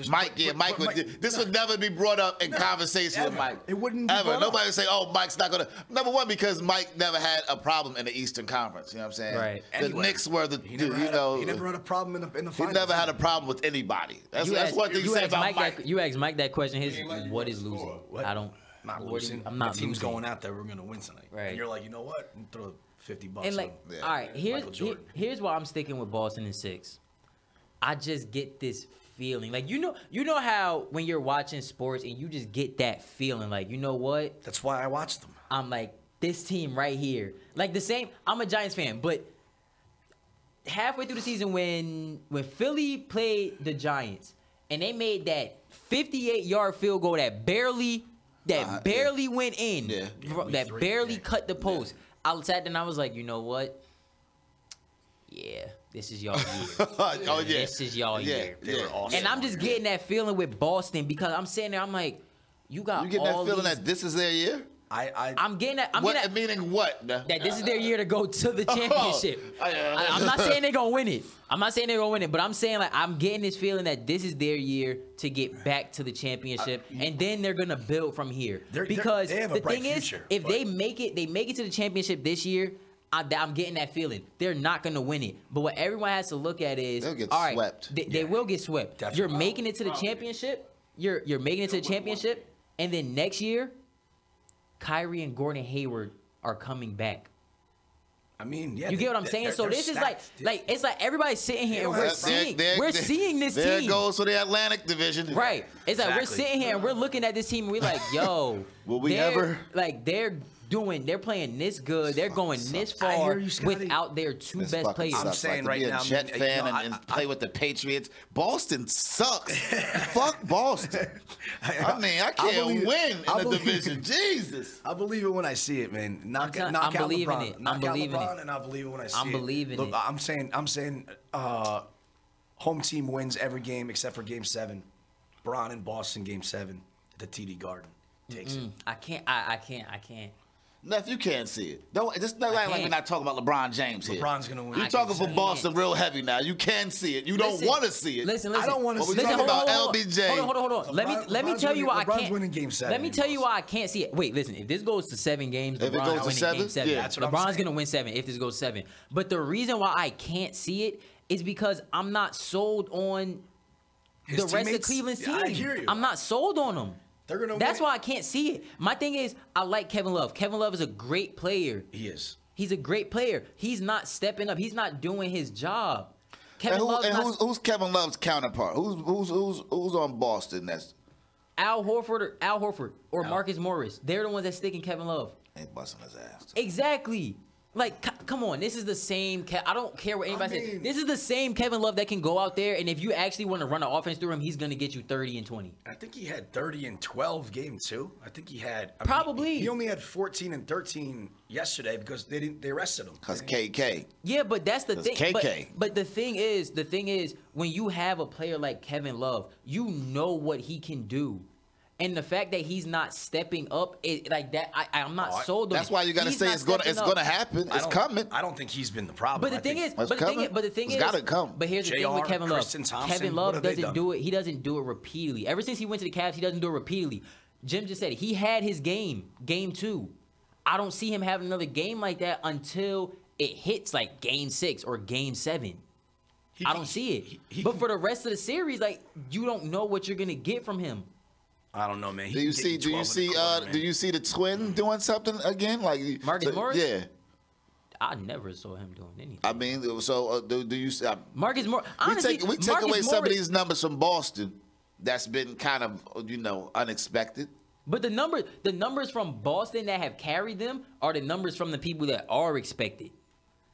Mike, Mike would. This would never be brought up in conversation with Ever. Mike. It wouldn't be ever. brought up. Nobody would say, "Oh, Mike's not gonna." Number one, because Mike never had a problem in the Eastern Conference. You know what I'm saying? Right. The Anyway, Knicks were the. He He never had a problem in the He finals. never had a problem with anybody. That's one thing you say about Mike. You asked Mike that question. What is losing? What? I don't. Not what do you- losing. I'm not The team's losing. going out there. We're gonna win tonight. Right. And you're like, you know what? Throw $50. And like, Yeah. all right, Michael Jordan. here's why I'm sticking with Boston in 6. I just get this feeling, like you know how when you're watching sports and you just get that feeling, like you know what? That's why I watched them. I'm like this team right here, like the same. I'm a Giants fan, but halfway through the season when Philly played the Giants and they made that 58-yard field goal that barely went in, that barely cut the post. I sat there and I was like, you know what? Yeah, this is y'all year. This is y'all year. They were awesome. And I'm just getting that feeling with Boston because I'm sitting there, I'm like, you getting that feeling that this is their year? I'm getting that. Meaning what? That this is their year to go to the championship. I'm not saying they're gonna win it. But I'm saying like I'm getting this feeling that this is their year to get back to the championship, and then they're gonna build from here. Because they have a bright future, if they make it to the championship this year. I'm getting that feeling. They're not going to win it. But what everyone has to look at is, they'll get swept. They will get swept. Definitely. You're making it to the championship. You're making it to the championship. And then next year, Kyrie and Gordon Hayward are coming back. I mean, yeah. You get what I'm saying? So this stacked, is like it's like everybody's sitting here and we're seeing this team. There goes for the Atlantic Division. Right. It's like we're sitting here and we're looking at this team and we're like, yo, will we ever? Like they're playing this good. They're going this far without their two best players. I'm saying right now, a Jet fan and play with the Patriots. Boston sucks. Fuck Boston. I mean, I can't win in the division. Jesus. I believe it when I see it, man. Knock out LeBron. Knock out LeBron, and I believe it when I see it. I'm believing it. I'm saying, home team wins every game except for Game 7. Bron in Boston, Game 7. The TD Garden takes it. I can't. Neff, you can't see it. Don't just not like we're not talking about LeBron James here. LeBron's gonna win. You're talking for Boston real heavy now. You can see it. You don't want to see it. Listen. I don't want to see it. We're talking about LBJ. Hold on. Let me tell you why I can't. LeBron's winning Game 7. Let me tell you why I can't see it. Wait, listen. If this goes to 7 games, If it LeBron's goes to winning 7, Game 7. yeah. That's what I'm LeBron's saying. gonna win 7 if this goes 7. But the reason why I can't see it is because I'm not sold on the rest of teammates? Cleveland's team. Yeah, I hear you. I'm not sold on them. They're gonna That's win. why I can't see it. My thing is, I like Kevin Love. Kevin Love is a great player. He is. He's a great player. He's not stepping up. He's not doing his job. Kevin Love's not. Who's Kevin Love's counterpart? Who's on Boston? That's Al Horford or Marcus Morris. They're the ones that stick in Kevin Love. ain't busting his ass. Exactly. Like, come on. This is the same. I don't care what anybody says. This is the same Kevin Love that can go out there, and if you actually want to run an offense through him, he's going to get you 30 and 20. I think he had 30 and 12 game 2. I think he had. Probably. He only had 14 and 13 yesterday because they rested him. Cause KK. Yeah, but that's the thing. KK. But the thing is, when you have a player like Kevin Love, you know what he can do. And the fact that he's not stepping up, like that, I'm not sold on. That's why you got to say it's gonna happen. It's coming. I don't think he's been the problem. But the thing is, it's gotta come. But here's the thing with Kevin Love. Kristen Thompson, Kevin Love doesn't do it. He doesn't do it repeatedly. Ever since he went to the Cavs, he doesn't do it repeatedly. Jim just said it. He had his game 2. I don't see him having another game like that until it hits like Game 6 or Game 7. I don't see it. But for the rest of the series, like you don't know what you're gonna get from him. I don't know, man. Do you see the twin doing something again? Like Marcus Morris? Yeah. I never saw him doing anything. I mean, so do you? Marcus Morris. Honestly, we take away some of these numbers from Boston. That's been kind of unexpected. But the numbers from Boston that have carried them are the numbers from the people that are expected.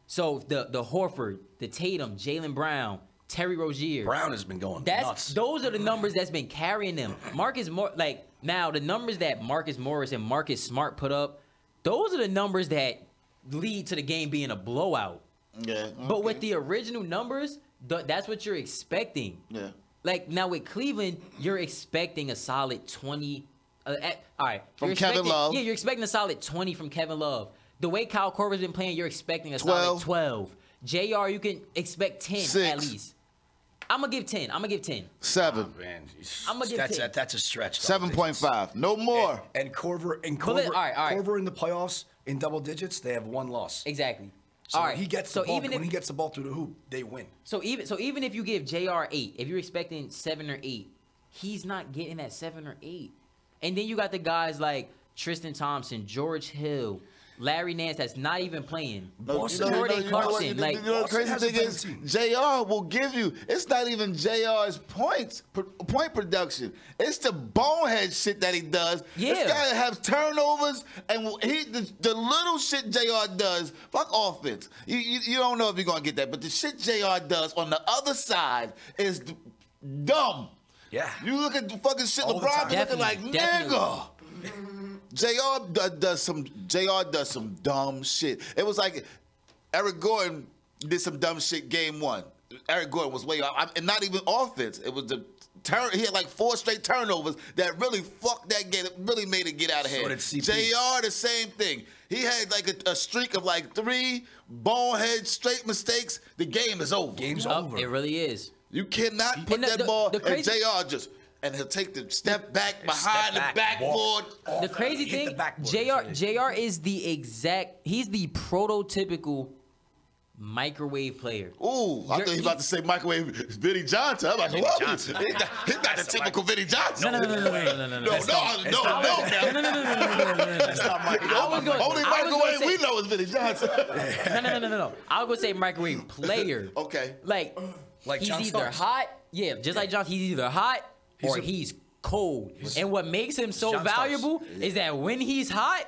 So the Horford, the Tatum, Jaylen Brown, Terry Rozier. Brown has been going nuts. Those are the numbers that's been carrying them. Now the numbers that Marcus Morris and Marcus Smart put up, those are the numbers that lead to the game being a blowout. Yeah. Okay. But with the original numbers, that's what you're expecting. Yeah. Like now with Cleveland, you're expecting a solid 20. All right. From Kevin Love. Yeah, you're expecting a solid 20 from Kevin Love. The way Kyle Korver's been playing, you're expecting a solid 12. JR, you can expect 10 6. at least. I'm going to give 10. 7. Oh, man, I'm gonna give 10. That's a stretch. 7.5. No more. And Korver all right. Korver in the playoffs in double digits, they have 1 loss. Exactly. So all when right. he gets the ball, when he gets the ball through the hoop, they win. So even if you give JR 8, if you're expecting 7 or 8, he's not getting that 7 or 8. And then you got the guys like Tristan Thompson, George Hill, Larry Nance that's not even playing. Jordan Clarkson. The crazy thing is, JR will give you, it's not even JR's point production. It's the bonehead shit that he does. Yeah. This guy has turnovers, and the little shit JR does, fuck offense. You don't know if you're going to get that, but the shit JR does on the other side is dumb. Yeah. You look at the fucking shit All the LeBron time. be looking like, Definitely. nigga. JR does some dumb shit. It was like Eric Gordon did some dumb shit game one. Eric Gordon was way off. And not even offense. It was the turn. He had like 4 straight turnovers that really fucked that game. It really made it get out of So hand. did CP. JR, the same thing. He had like a streak of like 3 bonehead straight mistakes. The game is over. Game's Yup, over. it really is. You cannot put And the- that the- ball the crazy- and JR just, and he'll take the step back behind Step the back, backboard. walk. The crazy Hit the thing, backboard, JR that's what it is the exact. He's the prototypical microwave player. Ooh, I thought he was about to say microwave Vinny Johnson. I'm like, what? Johnson. He's not the typical Vinny Johnson. No. No. That's not my. Only microwave we know is Vinny Johnson. No. I was gonna say microwave player. Okay. Like he's John either Starks. hot, just like John. He's either hot or a- he's cold. And what makes him so John Starks. valuable is that when he's hot,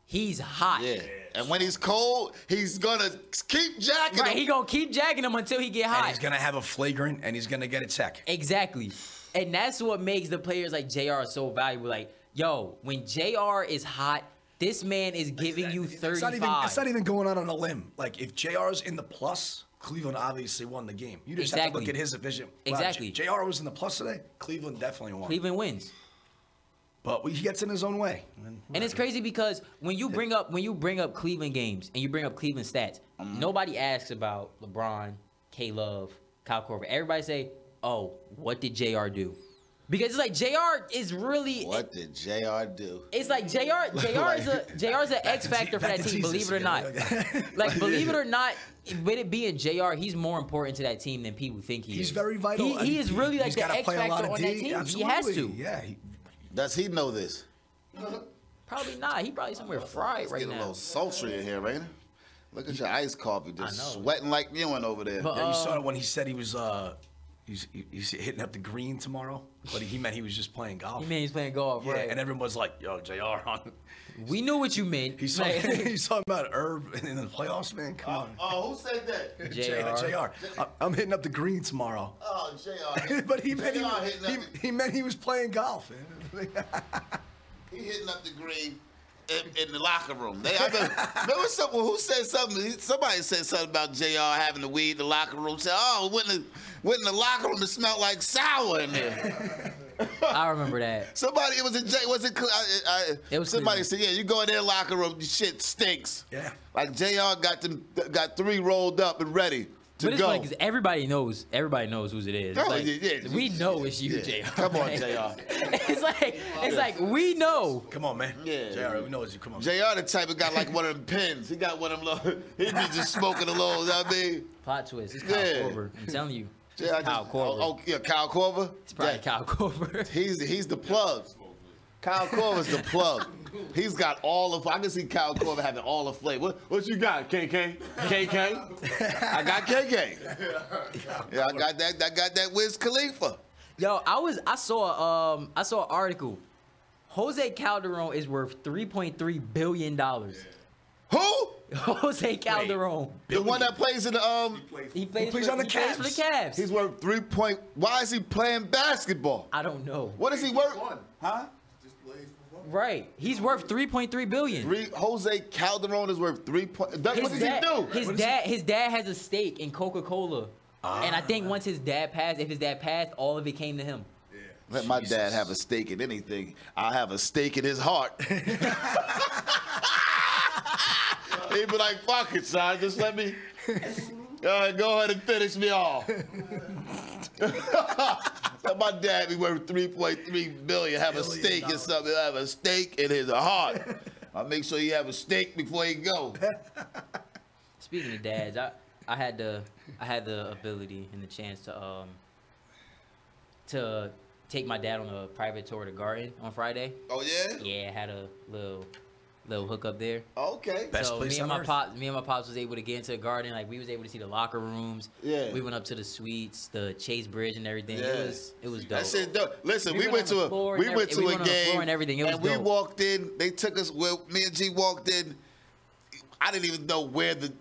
he's hot. Yeah. And when he's cold, he's gonna keep jacking Right, him. he gonna keep jacking him until he get And hot. he's gonna have a flagrant, and he's gonna get a check. Exactly. And that's what makes the players like JR so valuable. Like, yo, when JR is hot, this man is giving you 35. It's not even going out on a limb. Like if JR's in the plus, Cleveland obviously won the game. You just have to Exactly. look at his efficient. Exactly. JR was in the plus today. Cleveland definitely won. Cleveland wins. But he gets in his own way. And it's crazy because when you bring up Cleveland games and you bring up Cleveland stats, nobody asks about LeBron, K Love, Kyle Korver. Everybody say, "Oh, what did JR do?" Because it's like JR is really What did JR do? It's like JR's an X factor for Back that to team, Jesus believe it or not. again. Like, believe it or not, with it being JR, he's more important to that team than people think he is. He's very vital. He is really like He's the gotta X play a lot factor of on D. that team. Absolutely. He has to. Yeah. Does he know this? Probably not. He probably somewhere fried It's right getting a now. little sultry in here, ain't it? Look at your iced coffee just I know. sweating like Ewan over there. But, Yeah, you saw it when he said he was he's hitting up the green tomorrow, but he meant he was just playing golf. He mean he's playing golf, yeah, right? and everyone was like, "Yo, JR on." We knew what you meant. He's Like, talking, he's talking about Herb in the playoffs, man. Come on. Oh, who said that? JR. I'm hitting up the green tomorrow. Oh, JR. But he meant JR hitting up he meant he was playing golf. Man. He hitting up the green in the locker room. Remember someone who said something? Somebody said something about JR having the weed in the locker room. Said, "Oh, went in the locker room. It smelled like sour in there." I remember that. Somebody, it was It was somebody Cleveland. said, "Yeah, you go in their locker room, shit stinks." Yeah. Like JR got 3 rolled up and ready to But it's go. funny because everybody knows whose it is. Oh, Like, yeah. we know it's you, Yeah. JR. Come on, Like, JR. it's like we know. Come on, man. Yeah. JR, we know it's you. Come on. JR the type of got like one of them pins. He got one of them little, he be just smoking a little, you know what I mean? Plot twist. It's Kyle Yeah. Korver. I'm telling you. JR It's Kyle Korver. Oh, yeah, Kyle Korver? It's probably Yeah. Kyle Korver. He's the plug. Kyle Korver's the plug. He's got all of. I can see Kyle Korver having all the flavor. What you got, KK? KK? I got KK. Yeah, I got that Wiz Khalifa. Yo, I saw an article. Jose Calderon is worth $3.3 billion. Who? Jose Calderon. The one that plays in the He plays plays for, on the he plays for the Cavs. He's worth 3 point. Why is he playing basketball? I don't know. What is he worth? Huh? Just plays for fun. Right. He's worth $3.3 billion. Jose Calderon is worth 3 point. What does he do? His dad has a stake in Coca-Cola. And I think once if his dad passed, all of it came to him. Let my dad have a stake in anything. I'll have a stake in his heart. He'd be like, fuck it, son. Just let me go ahead and finish me off. Let my dad be worth $3.3 billion, have a stake in something, have a stake in his heart. I'll make sure he have a stake before he go. Speaking of dads, I had the ability and the chance to take my dad on a private tour of the garden on Friday. Oh, yeah? Yeah, I had a little hookup there. Okay. Best So place me and on my earth. pops was able to get into the garden. Like we was able to see the locker rooms. Yeah. We went up to the suites, the Chase Bridge and everything. Yeah. It was dope. That shit dope. Listen, We we went went on to the a floor we and went to we a went on the floor game and everything. It was and we dope. walked in. They took us. Well, me and G walked in. I didn't even know where the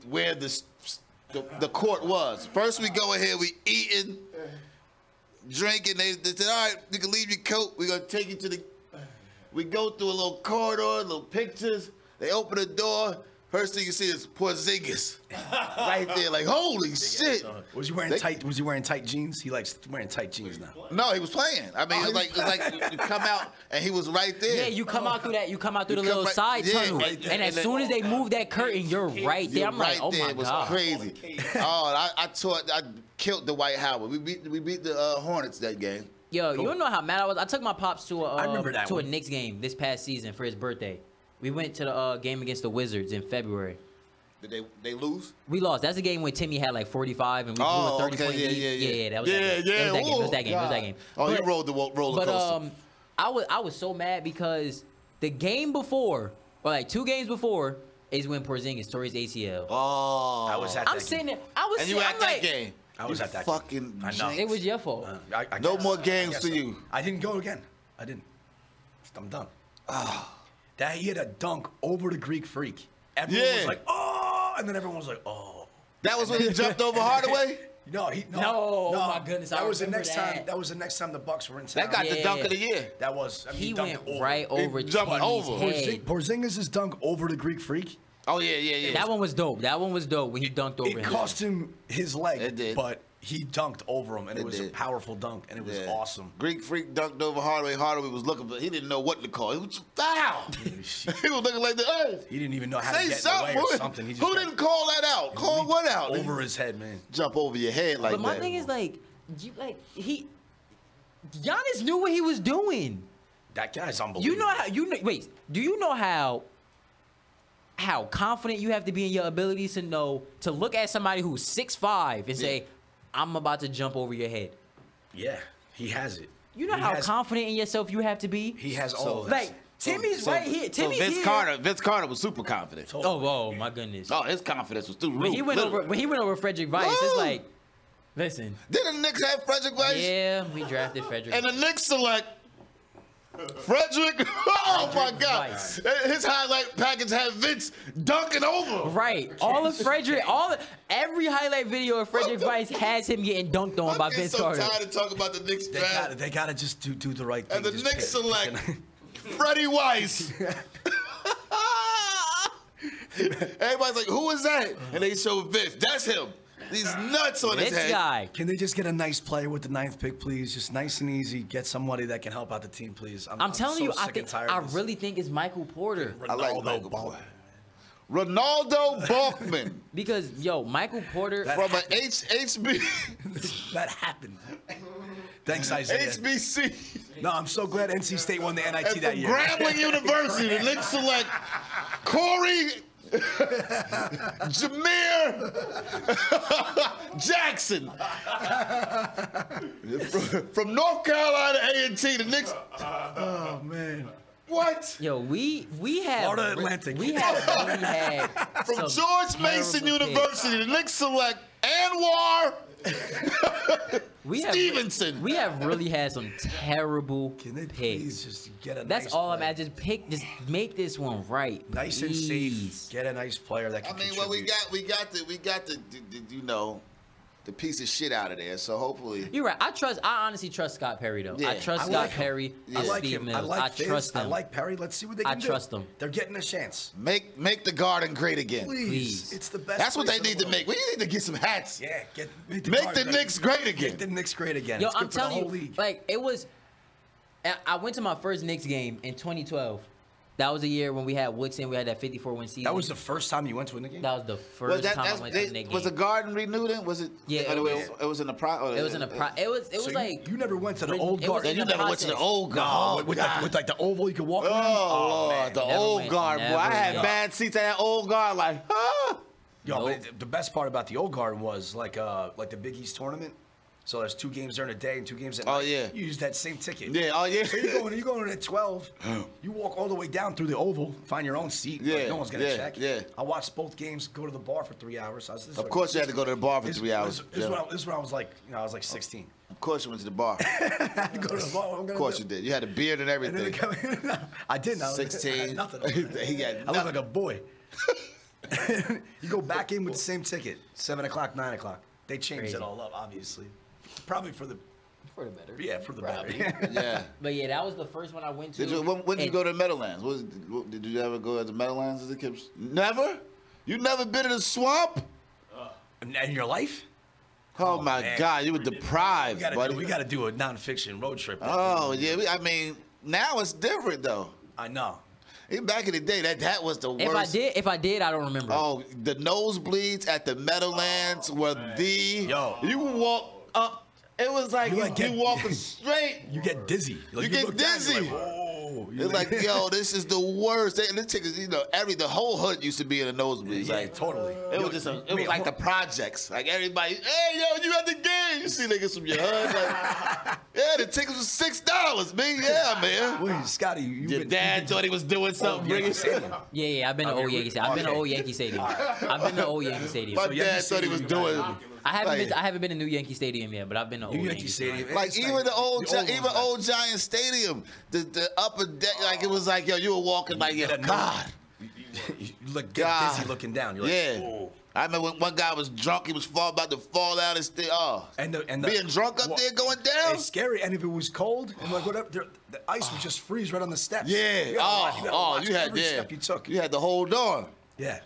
court was. First we go in here, we eating. drinking. They said, all right, you can leave your coat. We're going to take you to the... We go through a little corridor, little pictures. They open the door. First thing you see is Porzingis right there. Like, holy shit. Was he wearing tight jeans? He likes wearing tight jeans now. No, he was playing. I mean, it was like you come out and he was right there. Yeah, you come out through that. You come out through the little side tunnel, and as soon as they move that curtain, you're right there. I'm like, oh my it was god, crazy. Oh, I killed the Dwight Howard. We beat the Hornets that game. Yo, you don't know how mad I was. I took my pops to I remember that a one. Knicks game this past season for his birthday. We went to the game against the Wizards in February. Did they lose? We lost. That's the game when Timmy had like 45 and we blew a 30-point lead. Yeah, that was that game. It was that game. Oh, But- you rode the roller coaster. But I was so mad because the game before, or like 2 games before, is when Porzingis tore his ACL. Oh, I was at that I'm sitting there. and you at that game. I was You at that fucking I know. It was your fault. I No guess. more I games guess for so. you. I didn't go again. I didn't. I'm done. That he had a dunk over the Greek Freak. Everyone was Yeah. like, oh, and then everyone was like, oh. That was when he jumped over Hardaway. No, No, oh my goodness, I That was the remember next that. time. That was the next time the Bucks were in town. That got the Yeah. dunk of the year. That was. I mean, He dunked went right over jumped Timmy's over. head. Porzingis' dunk over the Greek Freak. Oh yeah. That one was dope. That one was dope when he dunked over It him. cost him his leg, It did. but he dunked over him, and it It was a did. powerful dunk, and it was Yeah. awesome. Greek Freak dunked over Hardaway. Hardaway was looking, but he didn't know what to call. It was foul. He was looking like the earth. He didn't even know how to Say get in the way something. or something. He just Who got didn't call that out? Call what out? over his head, man. Jump over your head like But my that. thing is Giannis knew what he was doing. That guy's unbelievable. You know how wait, do you know how confident you have to be in your abilities to know to look at somebody who's 6'5" and say, I'm about to jump over your head. Yeah, he has it. You know He how has- confident in yourself you have to be? He has all So, of this. Like, Timmy's right here. Timmy's Vince here. Vince Carter was super confident. Oh my goodness. Oh, his confidence was through the roof. When he went over Frederick Weiss, Woo! it's like, listen, Didn't the Knicks have Frederick Weiss? yeah, we drafted Frederick. And the Knicks select Frederick. Oh my God! Weiss. His highlight package had Vince dunking over. Right. Every highlight video of Frederick Weiss has him getting dunked on by I'm getting Vince so Carter. tired of talking about the Knicks draft. They gotta just do the right thing. And the Just Knicks pick- select pick Freddie Weiss. Everybody's like, who is that? And they show Vince. That's him. These nuts on his This head. guy. Can they just get a nice player with the 9th pick, please? Just nice and easy. Get somebody that can help out the team, please. I'm telling so you, sick and tired of this. really think it's Michael Porter. I like Ronaldo Michael ball. Porter. Ronaldo Balkman Because, Michael Porter. from an HB, That happened. Thanks, Isaiah. HBC No, I'm so glad NC State won the NIT and that from year. Grambling University. The Knicks select Corey Jameer Jackson from North Carolina A&T. The Knicks. Oh man. What? We have Florida Atlantic. We have really had From some George Mason terrible University, the Knicks select Anwar picks. Stevenson. We have really had some terrible Can they picks. please just get a That's nice all I'm player? at. Just make this one right. Nice and please. safe. Get a nice player that I can mean, contribute. well, we got the the piece of shit out of there. So hopefully, You're right. I honestly trust Scott Perry though. Yeah. I trust I Scott like him. Perry. Yeah. I and like Steve him. Mills. I like Fizz. trust I them. like Perry. Let's see what they I can do. trust them. They're getting a chance. make the Garden great again. Please. Please. It's the best. That's what they place in need the to world. make. We need to get some hats. Yeah, make Make Guards the Knicks great again. Make the Knicks great again. Yo, It's good I'm for telling the whole you, league. like it was. I went to my first Knicks game in 2012. That was the year when we had Woodson. We had that 54-win season. That was the first time you went to a Knicks game? That was the first time I went to a Knicks was the game. Garden renewed? Then was it? Yeah, It it was in the pro. It was in a pro. It was So like you never went to the it old was guard. in You the never went to the process. old No, guard. with like the oval you could walk around. Oh, Lord, man. the Never old went, guard, boy. I never had went. bad seats at that old guard, like, huh? Yo, Nope. but the best part about the old guard was like the Big East tournament. So there's 2 games during the day and 2 games at night. Oh, yeah. You use that same ticket. Yeah, oh, yeah. So you're going in at 12. You walk all the way down through the oval, find your own seat. Yeah, Like, no one's gonna yeah, check. yeah. I watched both games. Go to the bar for 3 hours. Of course you had to go to the bar for 3 hours. This Yeah. is when I was like, I was like 16. Of course you went to the bar. I had to go to the bar. What I'm Of gonna course do. you did. You had a beard and And then they everything. come in. I didn't. I was 16. I had nothing. He got I look nothing. like a boy. You go back in with the same ticket, 7 o'clock, 9 o'clock. They changed Crazy. it all up, obviously. Probably for the For the better. Yeah, for the Probably. better. Yeah. But yeah, that was the first one I went to. When did you go to Meadowlands? Did you ever go to Meadowlands as a kid? Never? You never been in a swamp? In your life? Oh, my man. God, you were deprived, buddy. We gotta do a nonfiction road trip. Oh, yeah. I mean, now it's different, though. I know. Even back in the day, that was the worst. If I did, I don't remember. Oh, the nosebleeds at the Meadowlands were you walk up. It was like you walking straight. You get dizzy. Like, You get look down, dizzy. you're like, whoa. It's like, yo, this is the worst. And this tickets, the whole hood used to be in the nosebleeds. Yeah, Like, totally. it was just it was like the projects. Like everybody, hey, yo, you at the game? You see niggas from your hood. Like, yeah, the tickets was $6, man. Yeah, man. Wait, Scotty, Your dad thought he was doing something. Yankee Bringing Stadium. Yeah, I've been to Old Yankee Stadium. I've been to Old Yankee Stadium. I've been to Old Yankee Stadium. My dad thought he was doing. I haven't been to New Yankee Stadium yet, but I've been to Old Yankee Stadium. Like It's even the old ones, Old Giant Stadium, the upper deck, like it was like, yo, you were walking like, yo, God. You look dizzy looking down. You're like, Yeah. whoa. I remember when one guy was drunk, he was about to fall out and stay. Oh, And being drunk up there going down. It's scary. And if it was cold and like whatever, the ice would just freeze right on the steps. Yeah. You gotta watch You had every step you took. You had to hold on. Yeah.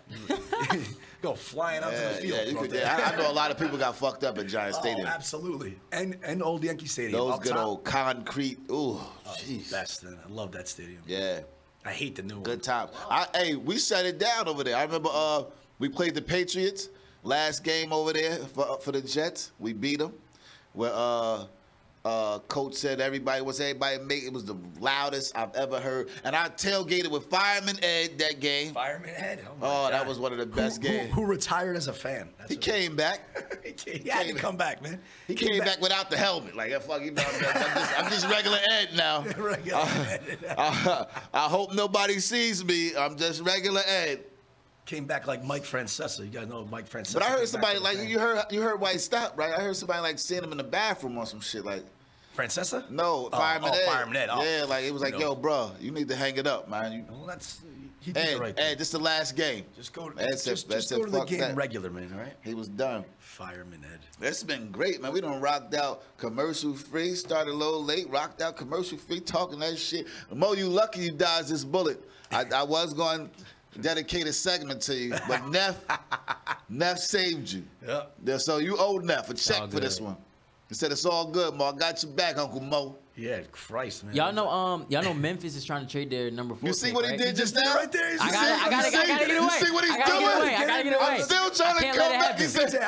Go flying out to the field. you throughout could, the- I know a lot of people got fucked up at Giant Oh, Stadium. absolutely. And Old Yankee Stadium. Those up good top. old concrete. Ooh, jeez. Best. I love that stadium. Yeah. I hate the new one. Good time. Hey, we shut it down over there. I remember we played the Patriots last game over there for the Jets. We beat them. Where coach said everybody make it was the loudest I've ever heard. And I tailgated with Fireman Ed that game. Fireman Ed. Oh, my Oh, God. that was one of the best games. Who retired as a fan? He came back. He had to come back, man. He came back without the helmet. Like, fuck you, I'm just regular Ed now. Regular Ed. I hope nobody sees me. I'm just regular Ed. Came back like Mike Francesa. You guys know Mike Francesa. But I came heard back somebody as a like fan. you heard why he stopped, right? I heard somebody like seeing him in the bathroom or some shit like. Francesa? No, Fireman Ed. Fireman Ed. Oh. Yeah, like it was like, No. yo, bro, you need to hang it up, man. Well, he did the right thing. Ed, this the last game. Just go. That's it, Just that's go it, to the fuck game that. regular, man. All right. He was done. Fireman Ed. It's been great, man. We done rocked out commercial free, started a little late, rocked out commercial free, talking that shit. Mo, you lucky you dodged this bullet. I was going to dedicate a segment to you, but Neff saved you. Yep. So you owe Neff a check All for this good. one. He said it's all good, Mo. I got your back, Uncle Mo. Yeah, Christ, man. Y'all know Memphis is trying to trade their number 4. You see pick, what he right? did just did it now? right there. I gotta get You away. see what he's I gotta doing? get away. I gotta get away. I'm still trying I to can't come let it back. He happen. said,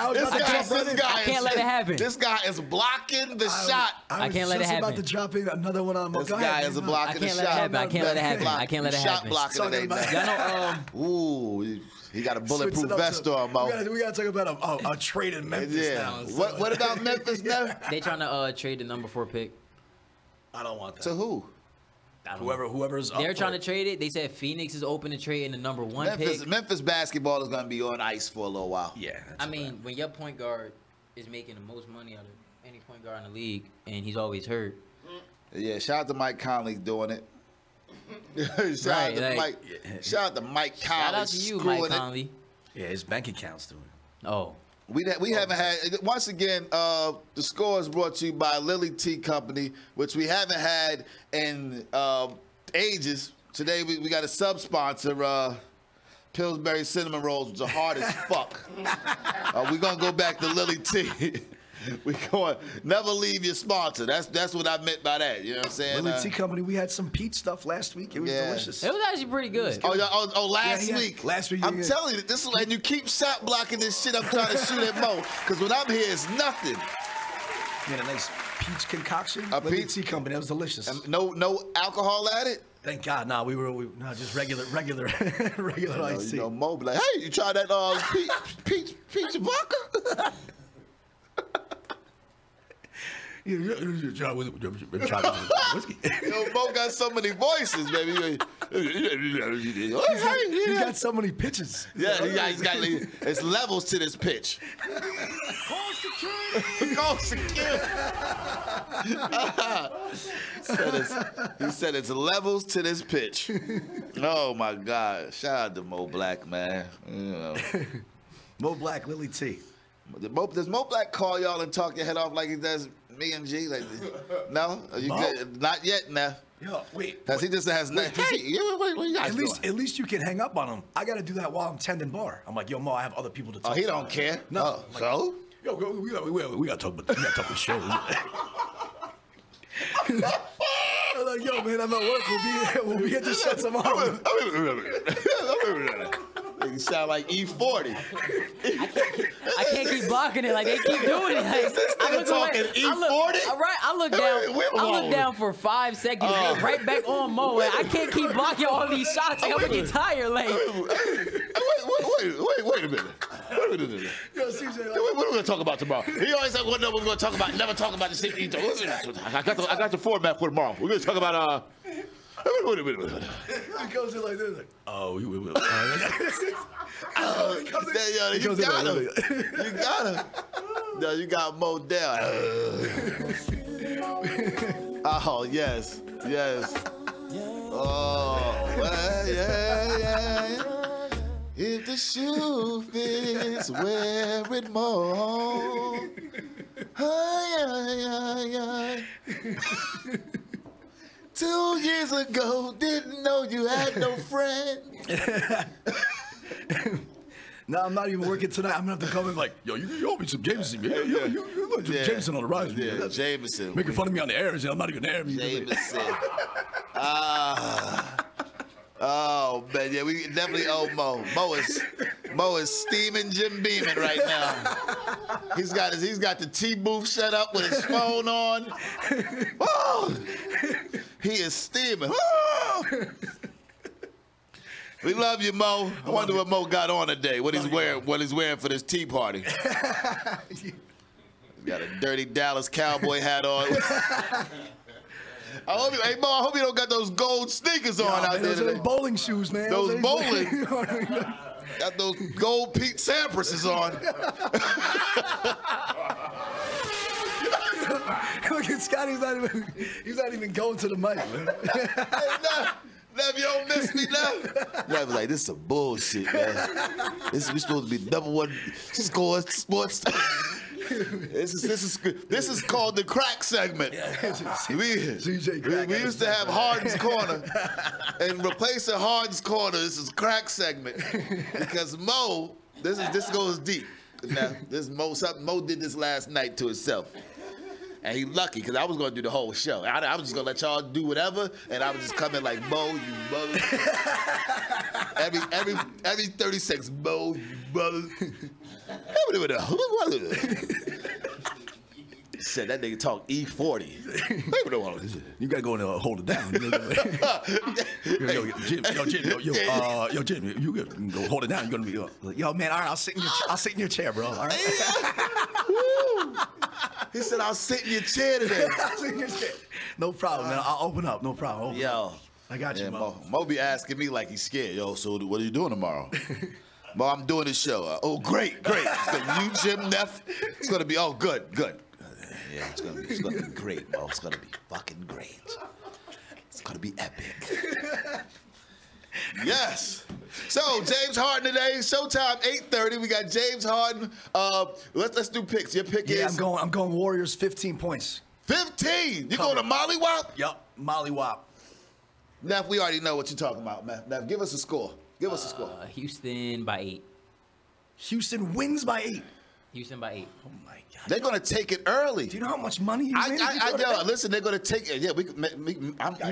I can't let it happen. This guy is blocking the shot. I can't let it just about happen. to drop in another one on. This Go guy ahead, is a man. blocking I the can't let it shot. happen. I can't let it happen. I can't let it Shot happen. blocking Talking today, about- man. Y'all know Ooh, he got a Switch bulletproof it up vest to- on, Mo. We gotta talk about a trade in Memphis Yeah. now. What about Memphis now? they trying to trade the number 4 pick. I don't want that. To who? I don't know. Whoever's up They're for trying it. to trade it. They said Phoenix is open to trading the number 1 pick. Memphis basketball is going to be on ice for a little while. Yeah. that's I mean, when your point guard is making the most money out of any point guard in the league, and he's always hurt. Yeah, shout out to Mike Conley doing it. Shout Right, out to like- Mike. Shout out to Mike Conley. Shout out to you, screwing Mike it. Conley. yeah, his bank account's doing it. Oh, We haven't had, once again, the score is brought to you by Lily Tea Company, which we haven't had in ages. Today we got a sub-sponsor, Pillsbury Cinnamon Rolls, which are hard as fuck. We're going to go back to Lily Tea. We going never leave your sponsor. That's what I meant by that. You know what I'm saying? Lily Tea Company. We had some peach stuff last week. It was Yeah. delicious. it was actually pretty good. Last Yeah, week. last week, I'm yeah. telling you, this is, and you keep shot blocking this shit. I'm trying to shoot at Mo because when I'm here, it's nothing. We had a nice peach concoction. A Lily peach- Tea Company. That was delicious. No alcohol at it. Thank God. No, no, just regular iced tea. You know, Mo be like, hey, you try that peach vodka? Try with whiskey. Yo, Mo got so many voices, baby. He got so many pitches. Yeah, he's got it's levels to this pitch. Call security. He said it's levels to this pitch. Oh my God! Shout out to Mo Black, man. You know, Mo Black, Lily Tea. Does Mo Black call y'all and talk your head off like he does me and G? Like, no, not yet, Neff. Yo, wait. Because he just has nothing. Hey, what you guys doing? At least you can hang up on him. I got to do that while I'm tending bar. I'm like, yo, Mo, I have other people to talk to. Oh, he don't care? No. Like, so? Yo, we got to talk about the show. I'm like, yo, man, I'm at work. We'll be at the show tomorrow. You sound like E40. I can't keep blocking it. Like they keep doing it. Like, I look talking away. E40. I look down. I look down for 5 seconds. And right back on Mo. And I can't keep blocking all these shots. Like I'm gonna get tired. Like Wait a minute. Yo, CJ, What are we gonna talk about tomorrow? He always said, "What we're gonna talk about? Never talk about the same thing." I got the format for tomorrow. We're gonna talk about Wait a minute. He goes in like this, like, oh, we will. You got him. No, you got Mo down. Oh, yes. Oh, well, yeah. If the shoe fits, wear it more. Ay. 2 years ago, didn't know you had no friend. No, I'm not even working tonight. I'm gonna have to come in like, yo, you owe me some Jameson. You some Jameson on the rise. Yeah, Jameson. Making fun of me on the air. I'm not even there. Jameson. Oh man, yeah, we definitely owe Mo. Mo is steaming Jim Beaming right now. He's got the T booth set up with his phone on. Oh, he is steaming. Oh. We love you, Mo. I wonder what Mo got on today. What he's wearing for this tea party. He's got a dirty Dallas Cowboy hat on. Hey Mo, I hope you don't got those gold sneakers on out there. Those bowling shoes, man. Those bowling. Got those gold Pete Sampras on. Look at Scotty. He's not even going to the mic, man. Hey, Nev, you don't miss me, Nev. Nev was like, this is some bullshit, man. We supposed to be #1 sports. This is called the crack segment. We used to have Harden's Corner, and replacing Harden's Corner, this is crack segment because Mo, this goes deep. Now, something Mo did this last night to himself. And he lucky, because I was going to do the whole show. I was just going to let y'all do whatever, and I would just come in like, Mo, you mother. every 30 seconds, Mo, you mother. Said that nigga talk E40. You gotta go and hold it down. Jim, you go hold it down. You're gonna be like, yo, man. All right, I'll sit in your chair, bro. All right. He said, I'll sit in your chair today. I'll sit in your chair. No problem, man. I'll open up. No problem. Yo, I got you, Mo. Mo be asking me like he's scared. Yo, so what are you doing tomorrow? Mo, I'm doing this show. Oh, great. You, Jim, Neff. It's gonna be good. Yeah, it's gonna be great, Mo. It's gonna be fucking great. It's gonna be epic. Yes. So James Harden today, showtime 8:30. We got James Harden. Let's do picks. Your pick is? I'm going Warriors 15 points. 15. You going to Molly Wop? Yup, Molly Wop. Neff, we already know what you're talking about, man. Neff, give us a score. Houston by 8. Houston wins by 8. Houston by 8. Oh my God. They're gonna take it early. Do you know how much money you made? Listen, they're gonna take it. Yeah, you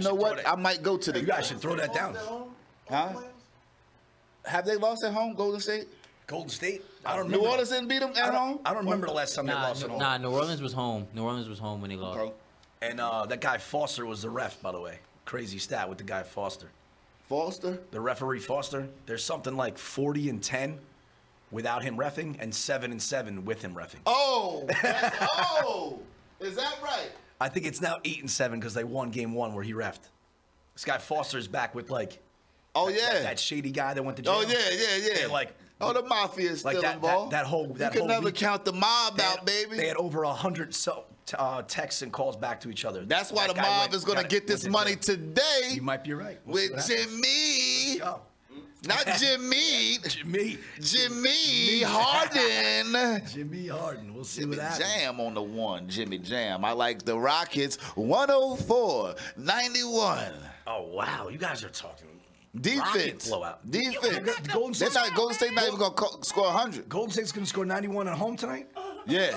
know what? I might go to the. You guys should throw that down. Huh? Have they lost at home, Golden State? Golden State? I don't remember. New Orleans didn't beat them at home? I don't remember the last time they lost at home. Nah, New Orleans was home. New Orleans was home when they lost. Okay. And that guy Foster was the ref, by the way. Crazy stat with the guy Foster. Foster? The referee Foster. There's something like 40-10 without him reffing and 7-7 with him reffing. Oh! Is that right? I think it's now 8-7 because they won game 1 where he reffed. This guy Foster's back with like. Oh yeah, that shady guy that went to jail. Oh yeah. And like, the mafia is still involved. You can never count the mob out, baby. They had over 100 texts and calls back to each other. That's why the mob is going to get this money today. You might be right. With Jimmy. Not Jimmy. Jimmy Harden. Jimmy Harden. We'll see Jimmy what happens. Jam on the one. Jimmy Jam. I like the Rockets 104-91. Oh wow, you guys are talking. Rocket Defense. blowout. Defense. Golden State- Golden State not even going to score 100. Golden State's gonna score 91 at home tonight. Yeah.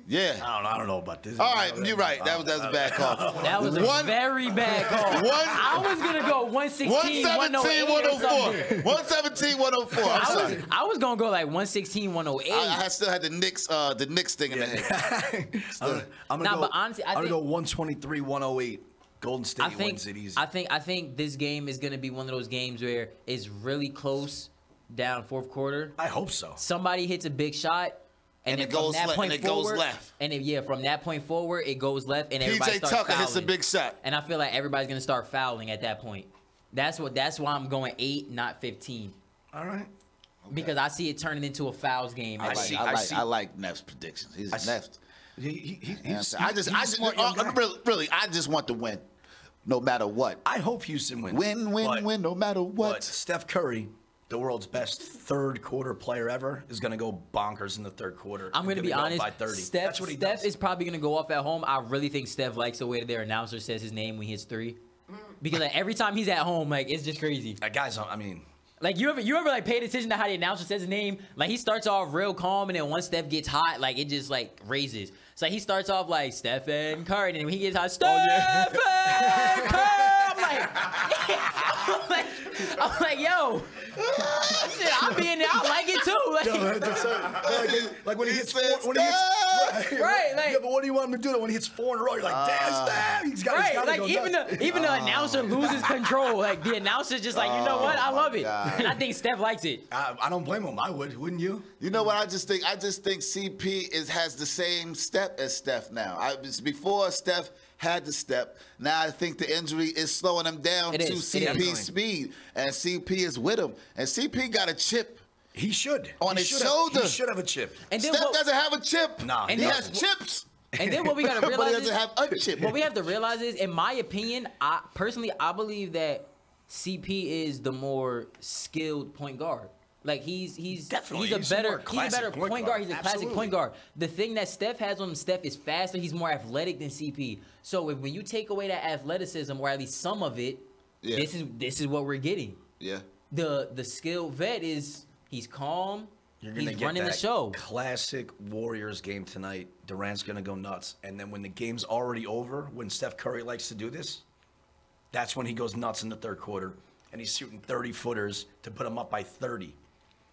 Yeah. I don't know about this. All right, you're right. That was a bad call. That was a very bad call. I was gonna go 116, 108 or something. 117, 104. I'm sorry. I was gonna go like 116, 108. I still had the Knicks thing in the head. I'm gonna Nah, go, but honestly, I'm gonna go 123, 108. Golden State wins it easy. I think this game is gonna be one of those games where it's really close down fourth quarter. I hope so. Somebody hits a big shot. And it then goes from that left, point and it goes forward, left. And then, from that point forward, it goes left, and everybody PJ starts Tucker fouling. hits a big shot. And I feel like everybody's gonna start fouling at that point. That's why I'm going 8, not 15, All right. because I see it turning into a fouls game. I like Neff's predictions. He's Neff. He's I just smart young guy. really, I just want to win, no matter what. I hope Houston wins. Win, no matter But what. Steph Curry, the world's best third quarter player ever, is going to go bonkers in the third quarter. I'm going to be go honest. By 30. Steph, That's what he Steph does. is probably going to go off at home. I really think Steph likes the way that their announcer says his name when he hits 3. Because like, every time he's at home, like it's just crazy. That guy's, I mean, Like you ever like paid attention to how the announcer says his name? Like he starts off real calm, and then once Steph gets hot, like it just like raises. So he starts off like Stephen Curry, and then when he gets hot, Stephen Curry. I'm like, yo, shit, I'll be in there. I like it too. like when he hits said four, Right, like- yeah, but what do you want him to do? When he hits 4 in a row, you're like, damn, Steph. He's got Like go even nuts. the announcer loses control. Like the announcer's just like, you know what? I love it, God. and I think Steph likes it. I don't blame him. I would, wouldn't you? You know what I just think? I just think CP has the same step as Steph now. Before Steph had the step. Now I think the injury is slowing him down It to is. CP's speed, and CP is with him. And CP got a chip. He should. On He his should have- shoulder. He should have a chip. And then Steph what, doesn't have a chip. Nah, he he has doesn't. chips. and then what we gotta But he realize doesn't is, have a chip. what we have to realize is, in my opinion, I believe that CP is the more skilled point guard. Like he's Definitely. he's He's a a better more classic point guard. He's a classic Absolutely. point guard. The thing that Steph has on him, Steph is faster. He's more athletic than CP. So when you take away that athleticism, or at least some of it, Yeah. this is what we're getting. Yeah. The skilled vet he's calm. You're gonna He's get running that the show. classic Warriors game tonight. Durant's gonna go nuts, and then when the game's already over, when Steph Curry likes to do this, that's when he goes nuts in the third quarter, and he's shooting 30-footers to put him up by 30.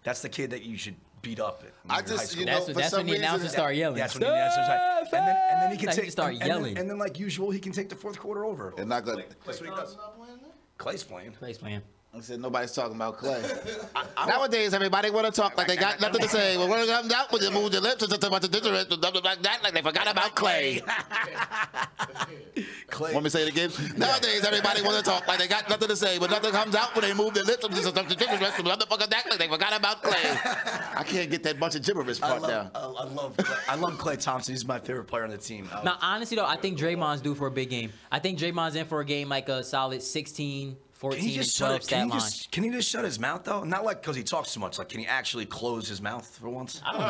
That's the kid that you should beat up. I When you're in high just, school. you know, That's, for that's some when the reason, announcers start yelling. That's when the announcers right. And then he can Like, he take can start yelling. and then like usual, he can take the fourth quarter over. They're not gonna. That's what he does. Clay's playing. Place, man. I said nobody's talking about Clay. Nowadays, everybody want to talk like they got nothing to say. Well, when it comes out, when you move your lips, it's about the difference, like that, like they forgot about Clay. Clay. Want me to say it again? Nowadays, everybody want to talk like they got nothing to say, but nothing comes out when they move their lips. It's about the difference, motherfucker, that, like they forgot about Clay. I can't get that bunch of gibberish part down. I love Clay Thompson. He's my favorite player on the team. Now, honestly, though, I think Draymond's due for a big game. I think Draymond's in for a game like a solid 16, 14, and 12 stat line. Can he just shut his mouth though? Not like because he talks too much. Like, can he actually close his mouth for once? I don't know.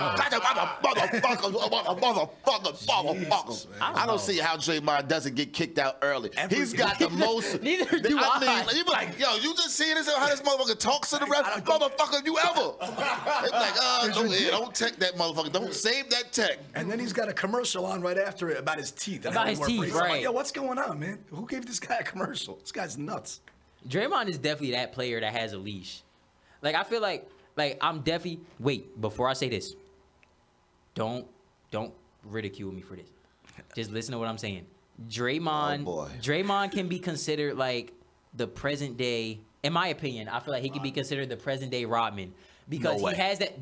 Motherfucker. I don't see how Draymond doesn't get kicked out early. He's got the most. Neither do I. You be like, yo, you just see this how this motherfucker talks to the ref? Motherfucker, you ever? It's like, don't tech that motherfucker. Don't save that tech. And then he's got a commercial on right after it about his teeth. and About how he his wore teeth, braces. I'm like, right. yo, what's going on, man? Who gave this guy a commercial? This guy's nuts. Draymond is definitely that player that has a leash. Like, I feel like I'm definitely. Wait, before I say this, don't ridicule me for this. Just listen to what I'm saying. Draymond, Oh, boy. Draymond can be considered like the present day. In my opinion, I feel like he can be considered the present day Rodman because No way. he has that.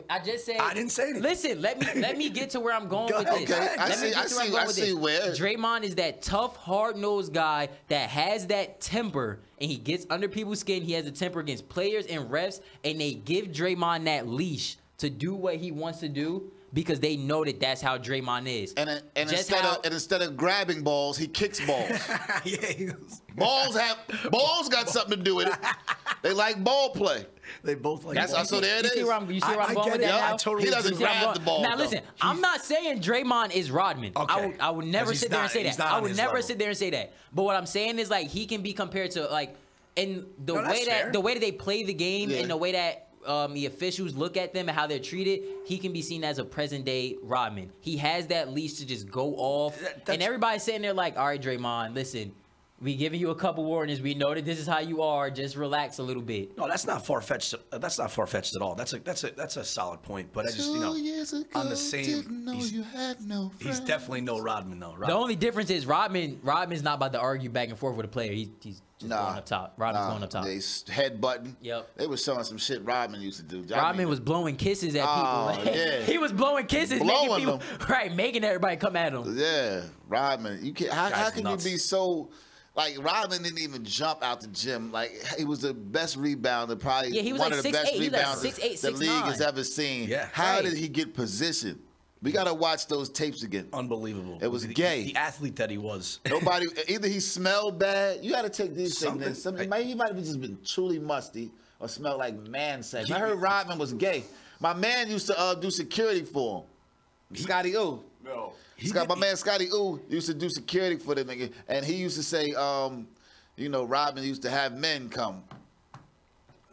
I just said. I didn't say anything. Listen, let me get to where I'm going Go with ahead. this. Okay, I Let me see- get to where I'm going with I see this. where- Draymond is that tough, hard-nosed guy that has that temper, and he gets under people's skin. He has a temper against players and refs, and they give Draymond that leash to do what he wants to do. because they know that that's how Draymond is. And Just instead of grabbing balls, he kicks balls. Yeah, he goes- balls got something to do with it. They like ball play. they both like. That's ball. so there it You is. see where I'm going I with get that it. now? I totally He doesn't agree. grab the ball. Now though. listen, I'm not saying Draymond is Rodman. Okay. I would never 'Cause sit there and he's say not- he's that. not I on would his never level. sit there and say that. But what I'm saying is like he can be compared to like in the No, that's way fair. that they play the game Yeah. and the way that the officials look at them and how they're treated, he can be seen as a present day Rodman. He has that leash to just go off, and everybody's sitting there like, all right, Draymond, listen. We giving you a couple warnings. We know that this is how you are. Just relax a little bit. No, that's not far fetched. That's not far fetched at all. That's a solid point. But I just 2 years ago, on the same. didn't know you had no He's friends. definitely no Rodman though. The only difference is Rodman's not about to argue back and forth with a player. He's just going up top. Rodman's going up top. They headbutting. Yep. They were showing some shit Rodman used to do. Rodman was blowing kisses at Oh, people. yeah. He was blowing kisses, Blowing making people making everybody come at him. Yeah, Rodman. You can't. How Guy's can nuts. you be so? Like Rodman didn't even jump out the gym. Like he was the best rebounder, probably Yeah, he was one like of the best 6'8". He was like rebounders 6'8", the league 6'9". has ever seen. Yeah. How Right. did he get positioned? We gotta watch those tapes again. Unbelievable. It was the, gay. The athlete that he was. Nobody, either he smelled bad. You got to take these things. Something. He might have just been truly musty or smelled like man sex. I heard Rodman was gay. My man used to do security for him. Scotty O. No. My man Scotty O used to do security for the nigga, and he used to say, Rodman used to have men come.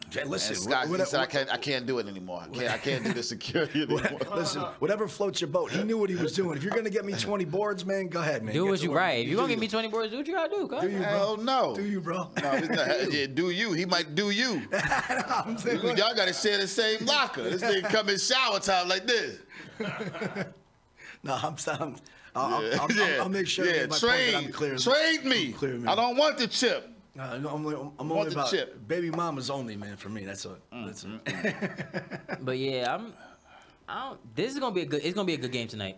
Okay, listen, And Scott, he said, I can't do it anymore. I can't do the security anymore. listen, whatever floats your boat. He knew what he was doing. If you're gonna get me 20 boards, man, go ahead, man. Do Get what to you work. right. If you're Do gonna give me 20 boards, do what you gotta do. Do you, bro? Hell no. Do you, bro? No, he's not, yeah, do you? He might do you. I'm saying, Y'all got to share the same locker. This nigga come in shower time like this. no, I'll make sure. Yeah, my point that I'm trade, clear. trade me. Clear, man. I don't want the chip. I'm Want only the about chip. baby mamas only, man. For me, that's it. That's it. But yeah, this is gonna be a good. It's gonna be a good game tonight.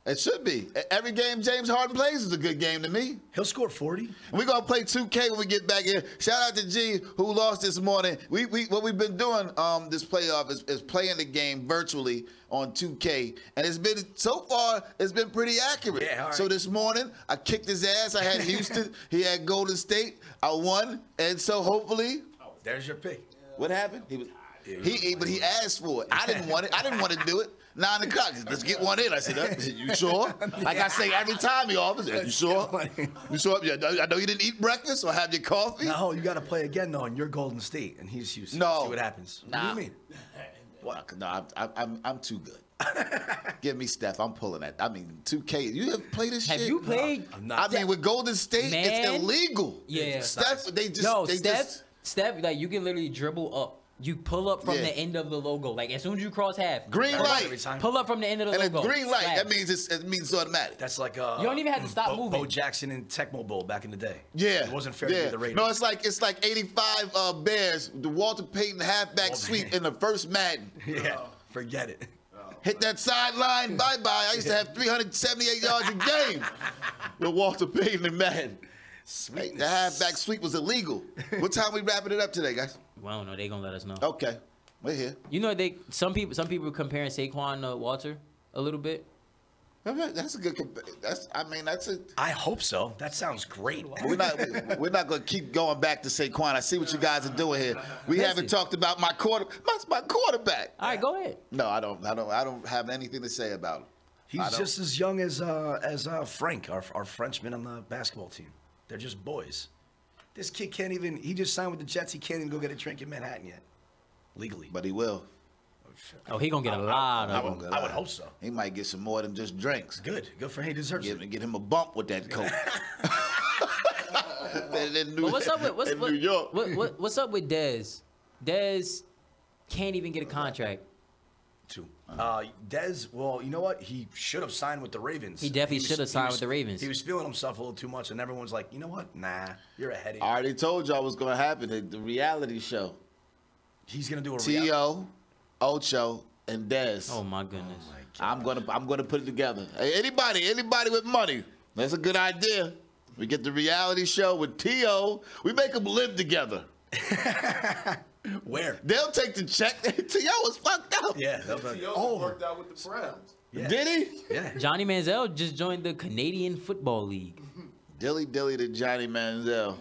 It should be. Every game James Harden plays is a good game to me. He'll score 40. We're gonna play 2K when we get back here. Shout out to G who lost this morning. What we've been doing this playoff is playing the game virtually on 2K, and so far it's been pretty accurate. Yeah, all right. So this morning I kicked his ass. I had Houston. He had Golden State. I won, and so hopefully, There's your pick. what happened? But he asked for it. I didn't want it. I didn't want to do it. 9 o'clock. Let's get one in. I said, you sure? Like I say every time he offers it. You sure? You sure? Yeah, I know you didn't eat breakfast or have your coffee. No, you got to play again though, and you're Golden State, and he's Houston. No. See what happens. Nah. What do you mean? No, I'm too good. Give me Steph. I'm pulling that. I mean, 2K. You have played this shit? Have you played? I'm not. I mean, with Golden State, Man. it's illegal. Yeah. Steph, they just. Steph, like you can literally dribble up. You pull up from Yeah. the end of the logo. Like as soon as you cross half, Green Every light. time. pull up from the end of the And a logo. green light, Slap. that means it means it's automatic. That's like You don't even have to stop moving. Bo Jackson and Tecmo Bowl back in the day. Yeah. It wasn't fair to be the Raiders. No, it's like 85 Bears, the Walter Payton halfback sweep in the first Madden. Yeah. Forget it. Hit that sideline, bye-bye. I used to have 378 yards a game with Walter Payton and Madden. Sweet. The halfback sweep was illegal. What time we wrapping it up today, guys? Well, I don't know. They gonna let us know. Okay. We're here. You know some people comparing Saquon to Walter a little bit. That's a good. That's a. I hope so. That sounds great. We're not going to keep going back to Saquon. I see what you guys are doing here. We haven't talked about my quarterback. All right, go ahead. No, I don't have anything to say about him. He's just as young as Frank, our Frenchman on the basketball team. They're just boys. This kid can't even. He just signed with the Jets. He can't even go get a drink in Manhattan yet, legally. But he will. Oh, he gonna get a lot I of them. would hope so. He might get some more than just drinks. Good for him. He deserves it. Get him a bump with that coat. But what's up with New York? what's up with Dez? Dez can't even get a contract. Too. Dez, well, you know what? He should have signed with the Ravens. He definitely should have signed with the Ravens. He was feeling himself a little too much, and everyone's like, you know what? Nah, you're a headache. I already told y'all what's going to happen. The reality show. He's gonna do a reality. T.O., Ocho, and Dez. Oh my goodness. I'm gonna put it together. Hey, anybody with money, that's a good idea. We get the reality show with T.O. We make them live together. Where? They'll take the check. T.O. was fucked up. Yeah. That was T.O. worked out with the Browns. Yeah. Did he? Yeah. Johnny Manziel just joined the Canadian Football League. Dilly to Johnny Manziel.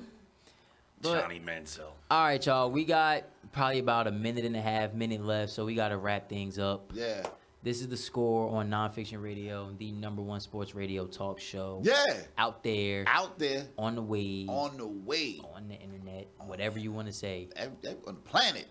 But- Johnny Manziel. All right, y'all. We got probably about a minute and a half left, so we got to wrap things up. Yeah. This is The Score on Nonfiction Radio, the #1 sports radio talk show. Yeah. Out there, Out there. on the wave, On the way. on the internet, whatever you want to say. On the planet.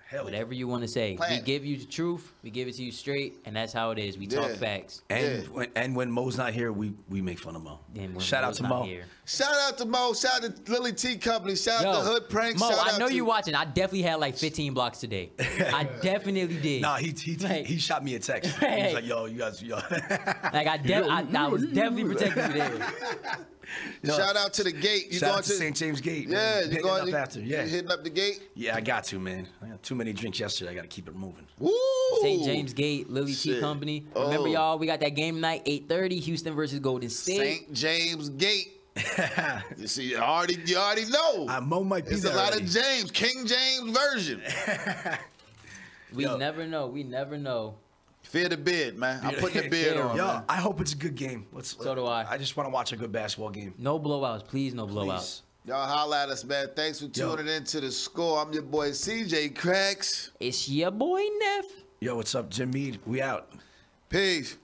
Hell yeah. Whatever you want to say. We Planet. give you the truth. We give it to you straight, and that's how it is. We Yeah. talk facts. And Yeah. when Mo's not here, we make fun of Mo. Then when Shout out Mo's to not Mo. here. Shout out to Mo. Shout out to Lily T Company. Shout out to Hood Pranks. Mo, Shout I out know to you watching. I definitely had like 15 blocks today. I definitely did. Nah, he shot me a text. He Hey. was like, yo, you guys, yo. Like I was definitely protecting you there. Yo, Shout out to the gate. You shout going out to St. James Gate. Yeah, man. you Hitting going up after. Yeah. You hitting up the gate? Yeah, I got to, man. I had too many drinks yesterday. I got to keep it moving. Woo! St. James Gate, Lily T Shit. Company. Oh. Remember, y'all, we got that game tonight, 8:30, Houston versus Golden State. St. James Gate. You see, you already know. Mo might be There's there a lot already. of James, King James version. We Yo. never know. We never know. Fear the beard, man. I'm putting the beard on, Yo, man. I hope it's a good game. So do I. I just want to watch a good basketball game. No blowouts, please. No blowouts. Please. Y'all holla at us, man. Thanks for tuning in to The Score. I'm your boy, CJ Cracks. It's your boy Neff. Yo, what's up, Jim Mead? We out. Peace.